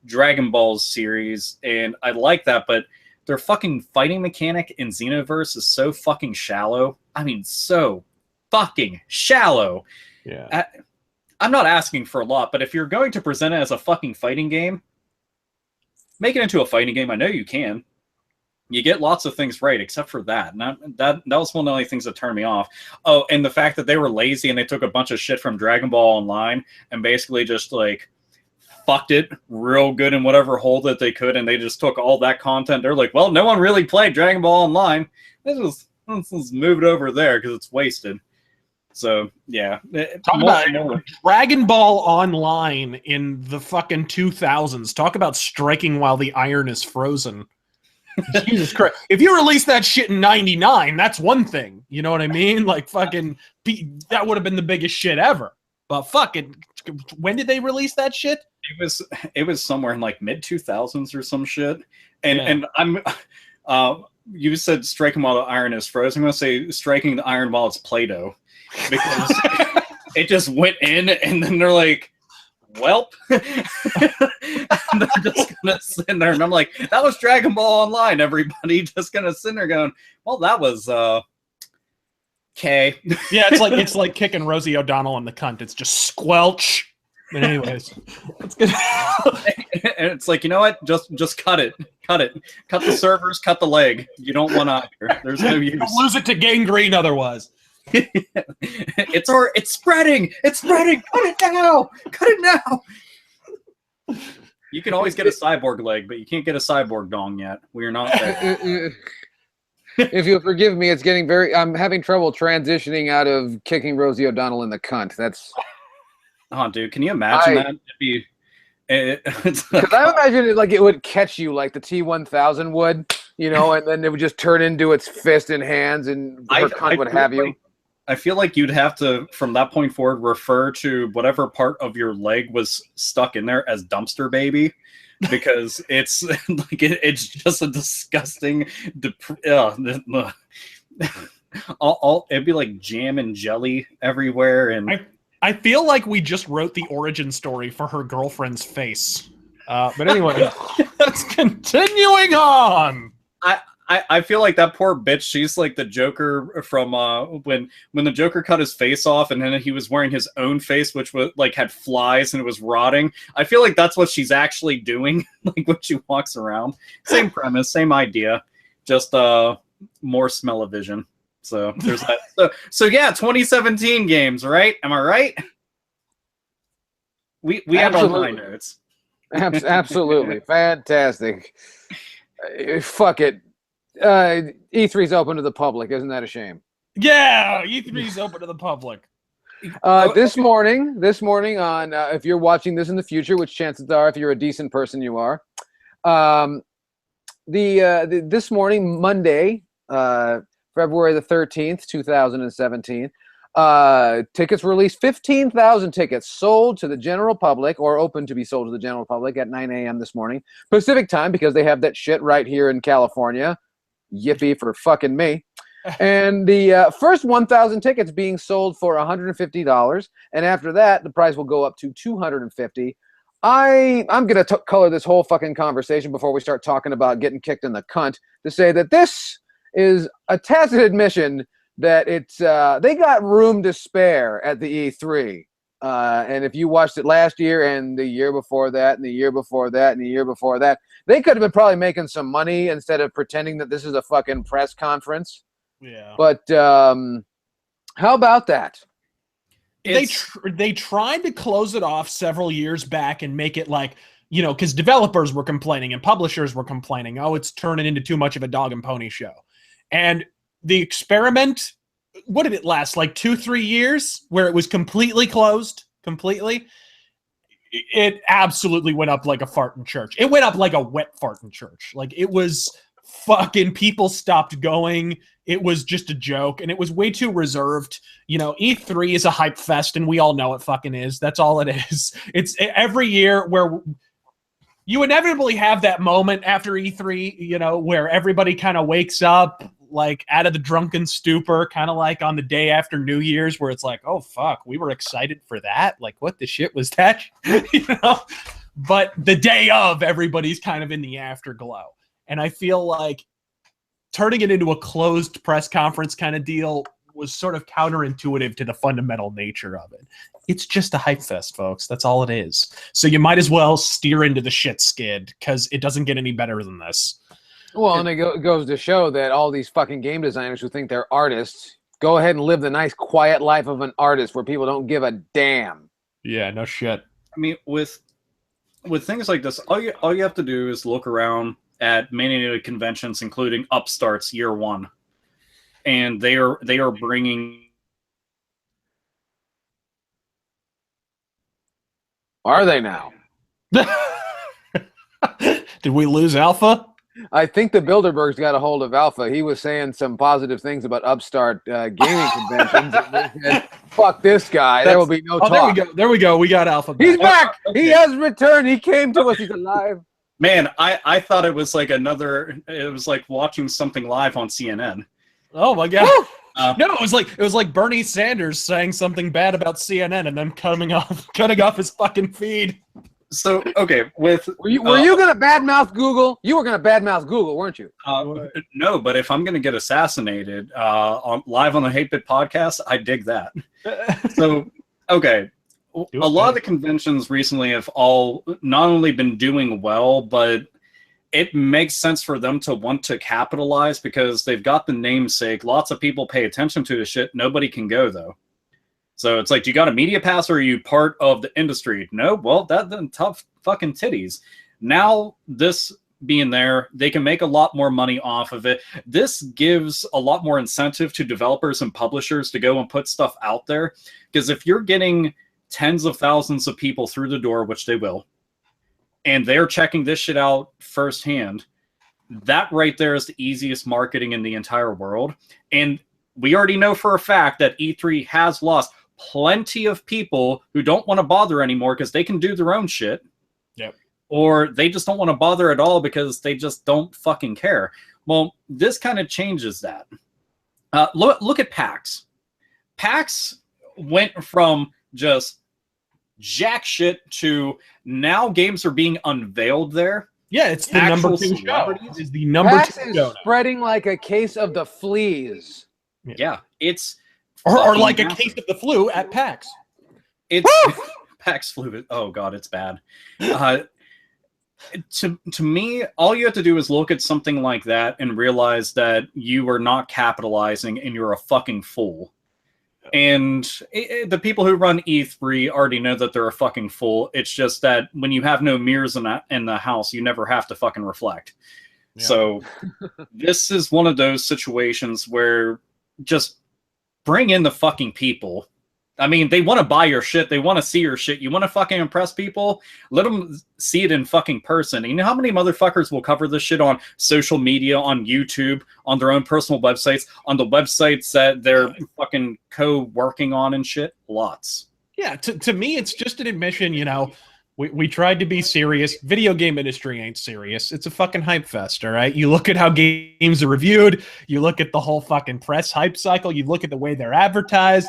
Dragon Ball series, and I like that, but their fucking fighting mechanic in Xenoverse is so fucking shallow. I mean, so fucking shallow. Yeah. I'm not asking for a lot, but if you're going to present it as a fucking fighting game, make it into a fighting game. I know you can. You get lots of things right, except for that. And that was one of the only things that turned me off. Oh, and the fact that they were lazy and they took a bunch of shit from Dragon Ball Online and basically just like fucked it real good in whatever hole that they could, and they just took all that content. They're like, well, no one really played Dragon Ball Online. Let's move it over there because it's wasted. So yeah, talk about Dragon Ball Online in the fucking 2000s. Talk about striking while the iron is frozen. Jesus Christ! If you release that shit in '99, that's one thing. You know what I mean? Like fucking, that would have been the biggest shit ever. But fucking, when did they release that shit? It was somewhere in like mid 2000s or some shit. And I'm you said striking while the iron is frozen. I'm gonna say striking the iron while it's Play-Doh, because it just went in, and then they're like, "Welp," and they're just gonna sit there, and I'm like, "That was Dragon Ball Online." Everybody just gonna sit there going, "Well, that was okay." Yeah, it's like kicking Rosie O'Donnell in the cunt. It's just squelch. But anyways, it's good. And it's like, you know what? Just cut it. Cut the servers. Cut the leg. You don't want either. There's no use. You'll lose it to gangrene otherwise. It's spreading. It's spreading. Cut it now. Cut it now. You can always get a cyborg leg, but you can't get a cyborg dong yet. We are not there. If you'll forgive me, it's getting I'm having trouble transitioning out of kicking Rosie O'Donnell in the cunt. That's. Oh, dude, can you imagine that? Because I imagine it like it would catch you like the T-1000 would, you know, and then it would just turn into its fist and hands, and her cunt would have you. I feel like you'd have to, from that point forward, refer to whatever part of your leg was stuck in there as dumpster baby, because it's like it's just a disgusting. It'd be like jam and jelly everywhere, and. I feel like we just wrote the origin story for her girlfriend's face. But anyway, let's continuing on. I feel like that poor bitch, she's like the Joker from when the Joker cut his face off and then he was wearing his own face, which was like had flies and it was rotting. I feel like that's what she's actually doing, like when she walks around. Same premise, same idea, just more smell-o-vision. So there's that. So yeah, 2017 games, right? Am I right? We have our high notes. Absolutely. Fantastic. Fuck it. E3's open to the public. Isn't that a shame? Yeah, E3's open to the public. This morning on if you're watching this in the future, which chances are, if you're a decent person, you are. This morning, Monday, February the 13th, 2017. Tickets released. 15,000 tickets sold to the general public, or open to be sold to the general public at 9 a.m. this morning Pacific time, because they have that shit right here in California. Yippee for fucking me. And the first 1,000 tickets being sold for $150, and after that the price will go up to $250. I'm gonna color this whole fucking conversation before we start talking about getting kicked in the cunt to say that this is a tacit admission that it's they got room to spare at the E3. And if you watched it last year and the year before that and the year before that and the year before that, they could have been probably making some money instead of pretending that this is a fucking press conference. Yeah. But how about that? They tried to close it off several years back and make it like, you know, because developers were complaining and publishers were complaining, oh, it's turning into too much of a dog and pony show. And the experiment, what did it last? Like 2-3 years where it was completely closed, completely. It absolutely went up like a fart in church. It went up like a wet fart in church. Like it was fucking, people stopped going. It was just a joke, and it was way too reserved. You know, E3 is a hype fest, and we all know it fucking is. That's all it is. It's every year where you inevitably have that moment after E3, you know, where everybody kind of wakes up like out of the drunken stupor, kind of like on the day after New Year's, where it's like, oh fuck, we were excited for that. Like, what the shit was that? You know, but the day of, everybody's kind of in the afterglow, and I feel like turning it into a closed press conference kind of deal was sort of counterintuitive to the fundamental nature of it. It's just a hype fest, folks. That's all it is. So you might as well steer into the shit skid, because it doesn't get any better than this. Well, and it goes to show that all these fucking game designers who think they're artists, go ahead and live the nice, quiet life of an artist where people don't give a damn. Yeah, no shit. I mean, with things like this, all you have to do is look around at many of the conventions, including Upstart's year one, and they are bringing. Are they now? Did we lose Alpha? I think the Bilderbergs got a hold of Alpha. He was saying some positive things about Upstart gaming conventions. And they said, fuck this guy. There will be no talk. There we go. There we go. We got Alpha back. He's back. Okay. He has returned. He came to us. He's alive. Man, I thought it was like it was like watching something live on CNN. Oh my god. No, it was like Bernie Sanders saying something bad about CNN and then cutting off his fucking feed. So okay, were you gonna badmouth Google? You were gonna badmouth Google, weren't you? No, but if I'm gonna get assassinated live on the Hate Bit podcast, I dig that. So okay. A lot of the conventions recently have all not only been doing well, but it makes sense for them to want to capitalize because they've got the namesake. Lots of people pay attention to the shit. Nobody can go, though. So it's like, do you got a media pass or are you part of the industry? No? Well, that's tough fucking titties. Now, this being there, they can make a lot more money off of it. This gives a lot more incentive to developers and publishers to go and put stuff out there. Because if you're getting tens of thousands of people through the door, which they will, and they're checking this shit out firsthand, that right there is the easiest marketing in the entire world. And we already know for a fact that E3 has lost plenty of people who don't want to bother anymore because they can do their own shit. Yep. Or they just don't want to bother at all because they just don't fucking care. Well, this kind of changes that. Look at PAX. PAX went from just jack shit to now games are being unveiled there. Yeah, it's the number 2 show. It's the number PAX 2 is show. Spreading like a case of the fleas. Yeah, it's or like massive. A case of the flu at PAX. It's PAX flu. Oh god, it's bad. To me, all you have to do is look at something like that and realize that you are not capitalizing and you're a fucking fool. And the people who run E3 already know that they're a fucking fool. It's just that when you have no mirrors in the house, you never have to fucking reflect. Yeah. So this is one of those situations where just bring in the fucking people I mean, they want to buy your shit. They want to see your shit. You want to fucking impress people? Let them see it in fucking person. And you know how many motherfuckers will cover this shit on social media, on YouTube, on their own personal websites, on the websites that they're fucking co-working on and shit? Lots. Yeah, to me, it's just an admission, you know, we tried to be serious. Video game industry ain't serious. It's a fucking hype fest, all right? You look at how games are reviewed. You look at the whole fucking press hype cycle. You look at the way they're advertised.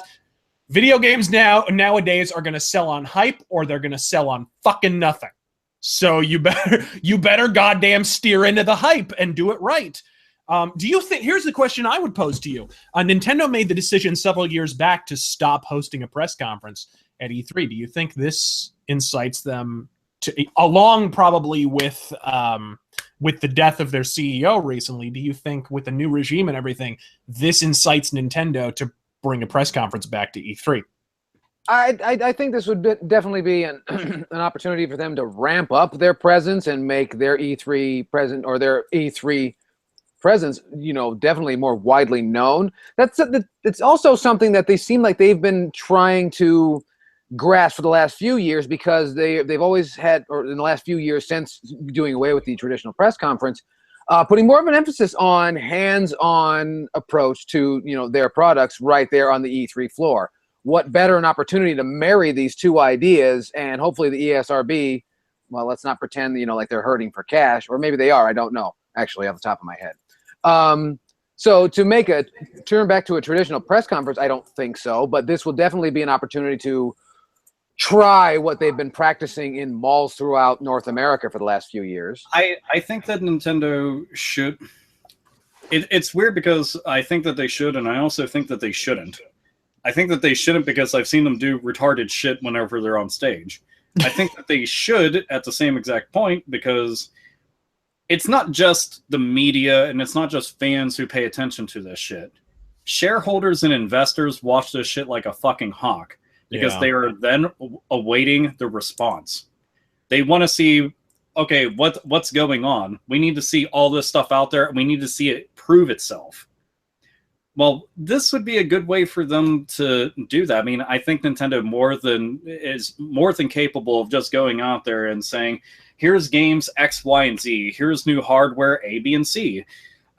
Video games nowadays are going to sell on hype or they're going to sell on fucking nothing. So you better goddamn steer into the hype and do it right. Do you think, here's the question I would pose to you. Nintendo made the decision several years back to stop hosting a press conference at E3. Do you think this incites them to, along probably with the death of their CEO recently, do you think with the new regime and everything, this incites Nintendo to bring a press conference back to E3? I think this would definitely be an an opportunity for them to ramp up their presence and make their E3 present or their E3 presence, you know, definitely more widely known. It's also something that they seem like they've been trying to grasp for the last few years, because they've always had, or in the last few years since doing away with the traditional press conference, putting more of an emphasis on hands-on approach to, you know, their products right there on the E3 floor. What better an opportunity to marry these two ideas, and hopefully the ESRB, well, let's not pretend, you know, like they're hurting for cash, or maybe they are, I don't know, actually, off the top of my head. So to make a turn back to a traditional press conference, I don't think so, but this will definitely be an opportunity to try what they've been practicing in malls throughout North America for the last few years. I think that Nintendo should. It's weird because I think that they should, and I also think that they shouldn't. I think that they shouldn't because I've seen them do retarded shit whenever they're on stage. I think that they should at the same exact point, because it's not just the media and it's not just fans who pay attention to this shit. Shareholders and investors watch this shit like a fucking hawk, because they are then awaiting the response. They want to see, okay, what's going on? We need to see all this stuff out there, and we need to see it prove itself. Well, this would be a good way for them to do that. I mean, I think Nintendo is more than capable of just going out there and saying, here's games X, Y, and Z. Here's new hardware A, B, and C.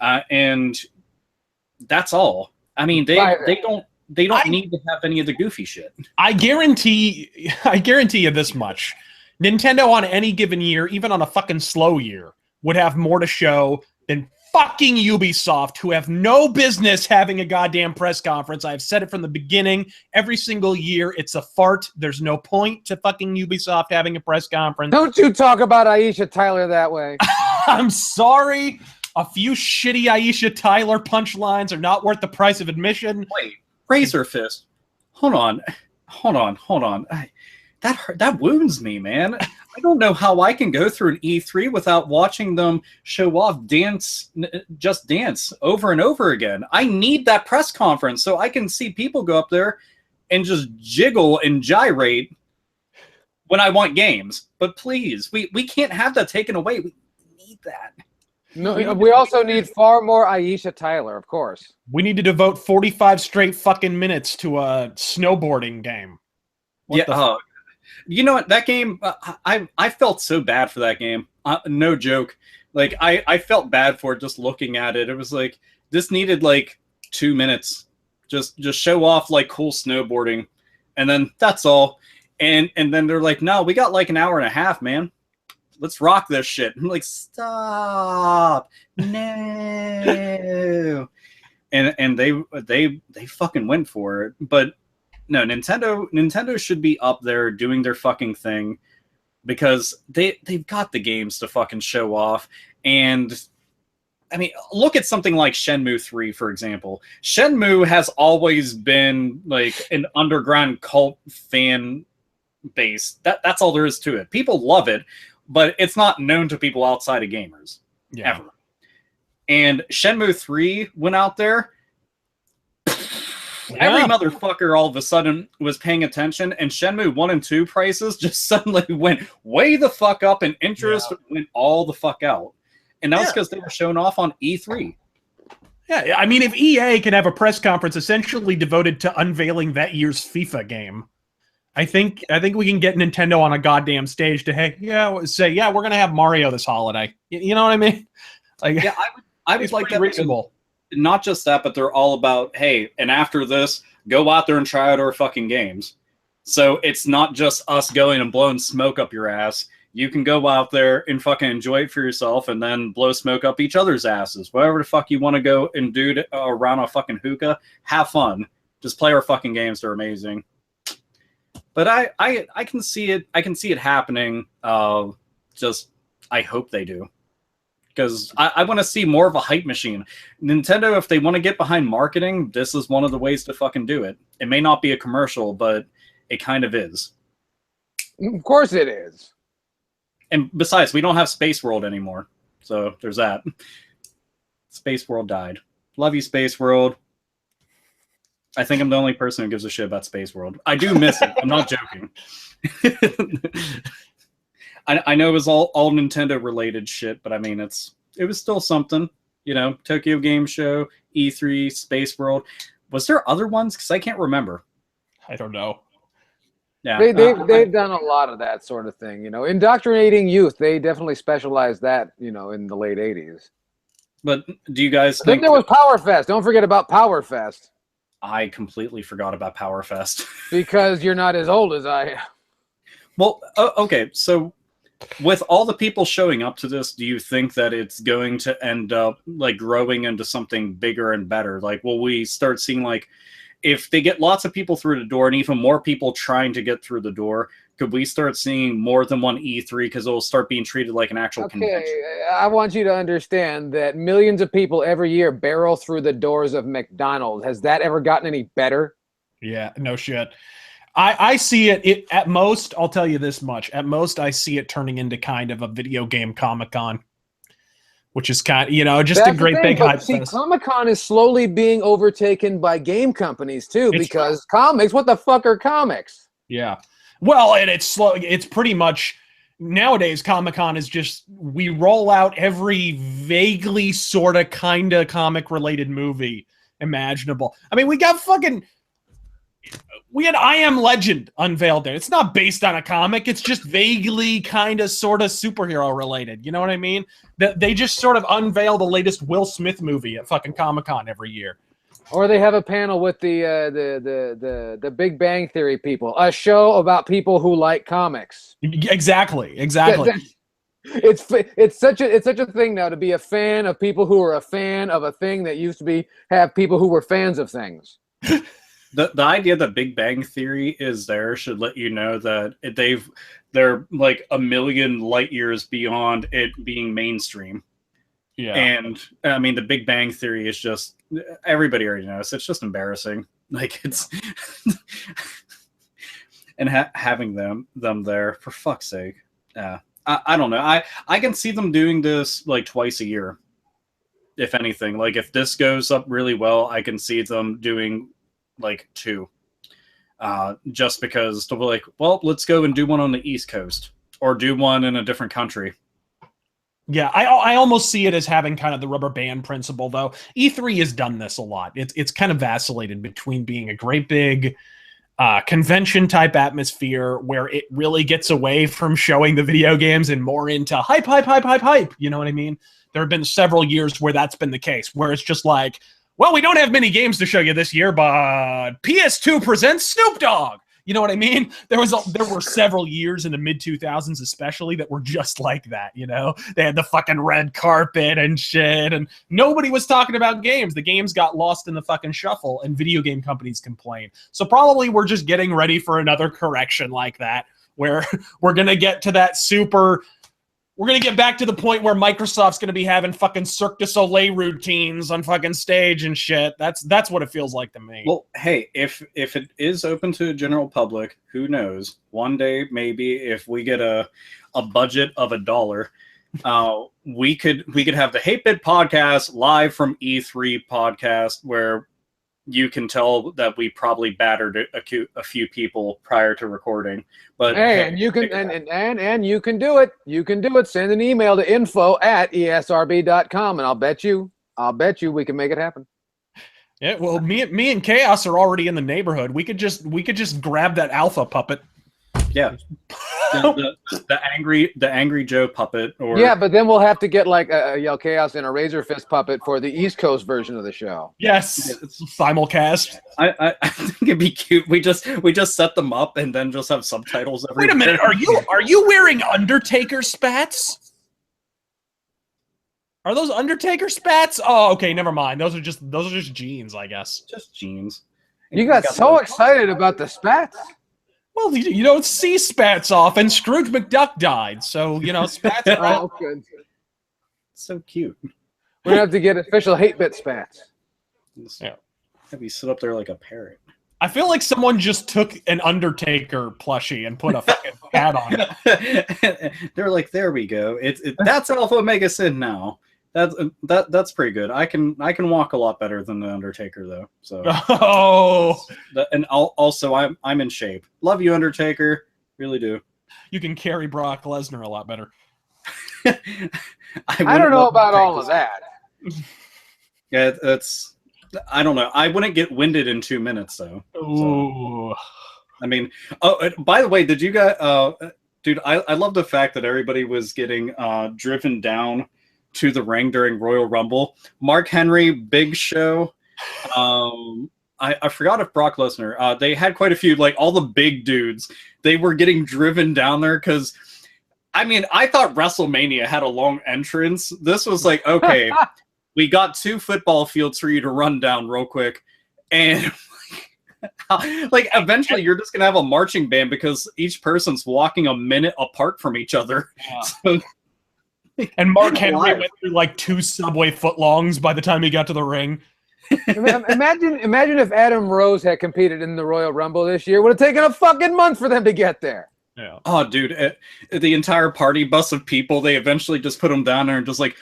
And that's all. I mean, they don't need to have any of the goofy shit. I guarantee you this much. Nintendo on any given year, even on a fucking slow year, would have more to show than fucking Ubisoft, who have no business having a goddamn press conference. I've said it from the beginning. Every single year, it's a fart. There's no point to fucking Ubisoft having a press conference. Don't you talk about Aisha Tyler that way. I'm sorry. A few shitty Aisha Tyler punchlines are not worth the price of admission. Wait, Razor Fist. Hold on. That wounds me, man. I don't know how I can go through an E3 without watching them show off Just Dance over and over again. I need that press conference so I can see people go up there and just jiggle and gyrate when I want games. But please, we can't have that taken away. We need that. No, we also need far more Aisha Tyler, of course. We need to devote 45 straight fucking minutes to a snowboarding game. You know what? That game, I felt so bad for that game. No joke. Like, I felt bad for it just looking at it. It was like, this needed like 2 minutes. Just show off like cool snowboarding. And then that's all. And then they're like, no, we got like an hour and a half, man. Let's rock this shit. I'm like, stop. No. and they fucking went for it. But no, Nintendo should be up there doing their fucking thing, because they've got the games to fucking show off. And I mean, look at something like Shenmue 3, for example. Shenmue has always been like an underground cult fan base. That's all there is to it. People love it, but it's not known to people outside of gamers. Ever. And Shenmue 3 went out there. Every motherfucker all of a sudden was paying attention, and Shenmue 1 and 2 prices just suddenly went way the fuck up, and interest went all the fuck out. And that was because they were showing off on E3. Yeah, I mean, if EA can have a press conference essentially devoted to unveiling that year's FIFA game, I think we can get Nintendo on a goddamn stage to say we're gonna have Mario this holiday. You know what I mean? Like, Yeah, I would it's like pretty that reasonable. Not just that, but they're all about, hey, and after this, go out there and try out our fucking games. So it's not just us going and blowing smoke up your ass. You can go out there and fucking enjoy it for yourself and then blow smoke up each other's asses. Whatever the fuck you want to go and do around a fucking hookah, have fun. Just play our fucking games. They're amazing. But I can see it. I can see it happening. Just I hope they do. Because I want to see more of a hype machine. Nintendo, if they want to get behind marketing, this is one of the ways to fucking do it. It may not be a commercial, but it kind of is. Of course it is. And besides, we don't have Space World anymore. So there's that. Space World died. Love you, Space World. I think I'm the only person who gives a shit about Space World. I do miss it. I'm not joking. I know it was all Nintendo related shit, but I mean it was still something, you know. Tokyo Game Show, E3, Space World. Was there other ones? Because I can't remember. I don't know. Yeah, They've done a lot of that sort of thing, you know, indoctrinating youth. They definitely specialized that, you know, in the late '80s. But do you guys Then think there was Power Fest? Don't forget about Power Fest. I completely forgot about Power Fest. Because you're not as old as I am. Well, okay, so with all the people showing up to this, do you think that it's going to end up like growing into something bigger and better? Like, will we start seeing, like, if they get lots of people through the door and even more people trying to get through the door, could we start seeing more than one E3 because it'll start being treated like an actual convention? I want you to understand that millions of people every year barrel through the doors of McDonald's. Has that ever gotten any better? Yeah, no shit. I see it at most, I'll tell you this much. At most, I see it turning into kind of a video game Comic-Con, which is kind of, you know, just That's a great big hype fest. Comic-Con is slowly being overtaken by game companies too, because comics, what the fuck are comics? Yeah. Well, and it's slow. It's pretty much nowadays Comic-Con is just, we roll out every vaguely sort of kind of comic related movie imaginable. I mean, we had I Am Legend unveiled there. It's not based on a comic. It's just vaguely kind of sort of superhero related. You know what I mean? They just sort of unveil the latest Will Smith movie at fucking Comic-Con every year. Or they have a panel with the Big Bang Theory people, a show about people who like comics. Exactly. It's such a thing now to be a fan of people who are a fan of a thing that used to have people who were fans of things. The idea that Big Bang Theory is there should let you know that they're like a million light years beyond it being mainstream. Yeah. And I mean, the Big Bang Theory is just, everybody already knows. It's just embarrassing. Like, it's and having them there, for fuck's sake. Yeah. I don't know. I can see them doing this like twice a year, if anything. Like, if this goes up really well, I can see them doing like 2, just because they'll be like, well, let's go and do one on the East Coast or do one in a different country. Yeah, I almost see it as having kind of the rubber band principle, though. E3 has done this a lot. It's kind of vacillated between being a great big convention type atmosphere where it really gets away from showing the video games and more into hype. You know what I mean? There have been several years where that's been the case, where it's just like, well, we don't have many games to show you this year, but PS2 presents Snoop Dogg. You know what I mean? There were several years in the mid-2000s especially that were just like that, you know? They had the fucking red carpet and shit, and nobody was talking about games. The games got lost in the fucking shuffle, and video game companies complained. So probably we're just getting ready for another correction like that, where we're going to get to that super... We're going to get back to the point where Microsoft's going to be having fucking Cirque du Soleil routines on fucking stage and shit. That's what it feels like to me. Well, hey, if it is open to the general public, who knows? One day, maybe, if we get a budget of $1, we could have the Hate Bit podcast live from E3 podcast, where you can tell that we probably battered a few people prior to recording. But hey, and you can and you can do it. You can do it. Send an email to info@esrb.com, and I'll bet you I'll bet you we can make it happen. Yeah, well, me and Chaos are already in the neighborhood. We could just grab that alpha puppet. Yeah. The angry Joe puppet, or Yeah, but then we'll have to get like a Yell Chaos and a Razor Fist puppet for the East Coast version of the show. Yes, simulcast. I think it'd be cute. We just set them up and then just have subtitles everywhere. Wait a minute, are you wearing Undertaker spats? Are those Undertaker spats? Oh, okay, never mind. Those are just jeans, I guess. Just jeans. You got so excited about the spats. Well, you don't see spats often. Scrooge McDuck died, so spats are Oh, good. So cute. We're gonna have to get official 8-bit spats. Yeah. Have you sit up there like a parrot? I feel like someone just took an Undertaker plushie and put a fucking hat on it. They're like, there we go. That's Alpha Omega Sin now. That's pretty good. I can walk a lot better than the Undertaker though. So and also I'm in shape. Love you, Undertaker. Really do. You can carry Brock Lesnar a lot better. I don't know about all of that. Yeah, that's. I don't know. I wouldn't get winded in 2 minutes though. Ooh. So, I mean, oh, by the way, did you guys? Dude, I love the fact that everybody was getting driven down to the ring during Royal Rumble. Mark Henry, Big Show. I forgot if Brock Lesnar. They had quite a few, like all the big dudes. They were getting driven down there because, I mean, I thought WrestleMania had a long entrance. This was like, okay, we got 2 football fields for you to run down real quick, and like eventually you're just gonna have a marching band because each person's walking a minute apart from each other. Yeah. So, and Mark Henry went through like 2 subway footlongs by the time he got to the ring. Imagine if Adam Rose had competed in the Royal Rumble this year. It would have taken a fucking month for them to get there. Yeah. Oh, dude, the entire party bus of people, they eventually just put them down there and just like,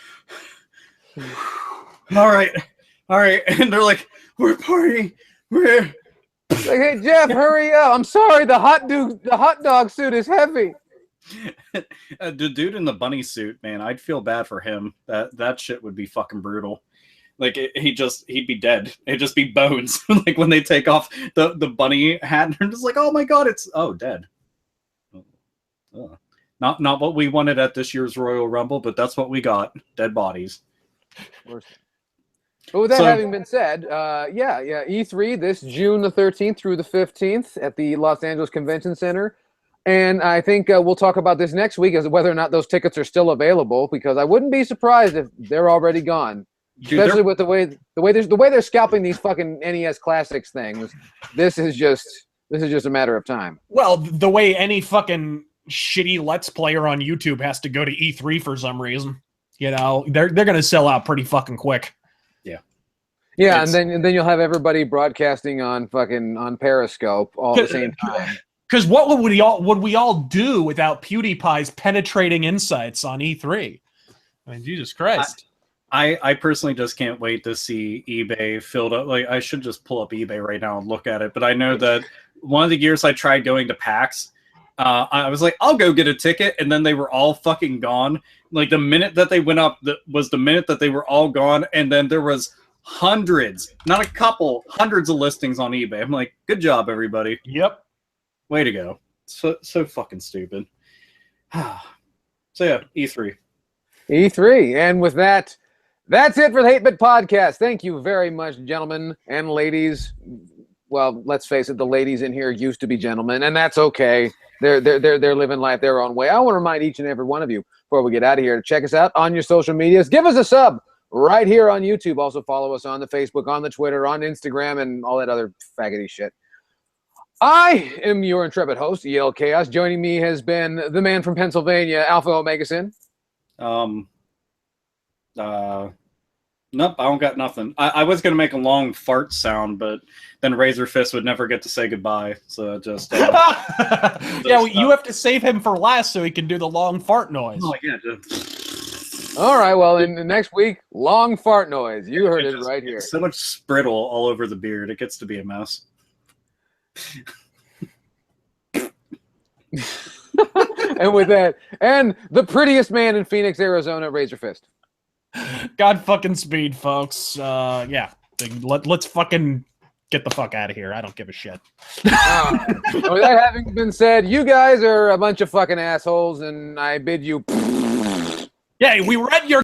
all right. And they're like, we're partying. We're like, hey, Jeff, hurry up. I'm sorry. The hot dog suit is heavy. The dude in the bunny suit, man, I'd feel bad for him. That shit would be fucking brutal. Like he'd be dead. It'd just be bones. Like when they take off the bunny hat, and they're just like, oh my god, it's dead. Not what we wanted at this year's Royal Rumble, but that's what we got. Dead bodies. But with that having been said, E3 this June the 13th through the 15th at the Los Angeles Convention Center. And I think we'll talk about this next week as to whether or not those tickets are still available, because I wouldn't be surprised if they're already gone. Dude, especially with the way they're scalping these fucking NES Classics things. This is just a matter of time. Well, the way any fucking shitty Let's Player on YouTube has to go to E3 for some reason. They're gonna sell out pretty fucking quick. Yeah, and then you'll have everybody broadcasting on Periscope all at the same time. Because what would we all do without PewDiePie's penetrating insights on E3? I mean, Jesus Christ. I personally just can't wait to see eBay filled up. Like, I should just pull up eBay right now and look at it. But I know that one of the years I tried going to PAX, I was like, I'll go get a ticket, and then they were all fucking gone. Like the minute that they went up, was the minute that they were all gone, and then there was hundreds, not a couple, hundreds of listings on eBay. I'm like, good job, everybody. Yep. Way to go. So fucking stupid. So yeah, E3. E3. And with that, that's it for the 8-Bit Podcast. Thank you very much, gentlemen and ladies. Well, let's face it, the ladies in here used to be gentlemen, and that's okay. They're living life their own way. I want to remind each and every one of you before we get out of here to check us out on your social medias. Give us a sub right here on YouTube. Also follow us on the Facebook, on the Twitter, on Instagram, and all that other faggoty shit. I am your intrepid host, Yale Chaos. Joining me has been the man from Pennsylvania, Alpha Omega Sin. Nope, I don't got nothing. I was gonna make a long fart sound, but then Razor Fist would never get to say goodbye. So just you have to save him for last so he can do the long fart noise. Oh yeah. All right, well, in the next week, long fart noise. You heard it right here. So much sprittle all over the beard, it gets to be a mess. And with that, and the prettiest man in Phoenix, Arizona, Razor Fist. God fucking speed, folks. Yeah. Let's fucking get the fuck out of here. I don't give a shit. With that having been said, you guys are a bunch of fucking assholes, and I bid you. Yeah, we read your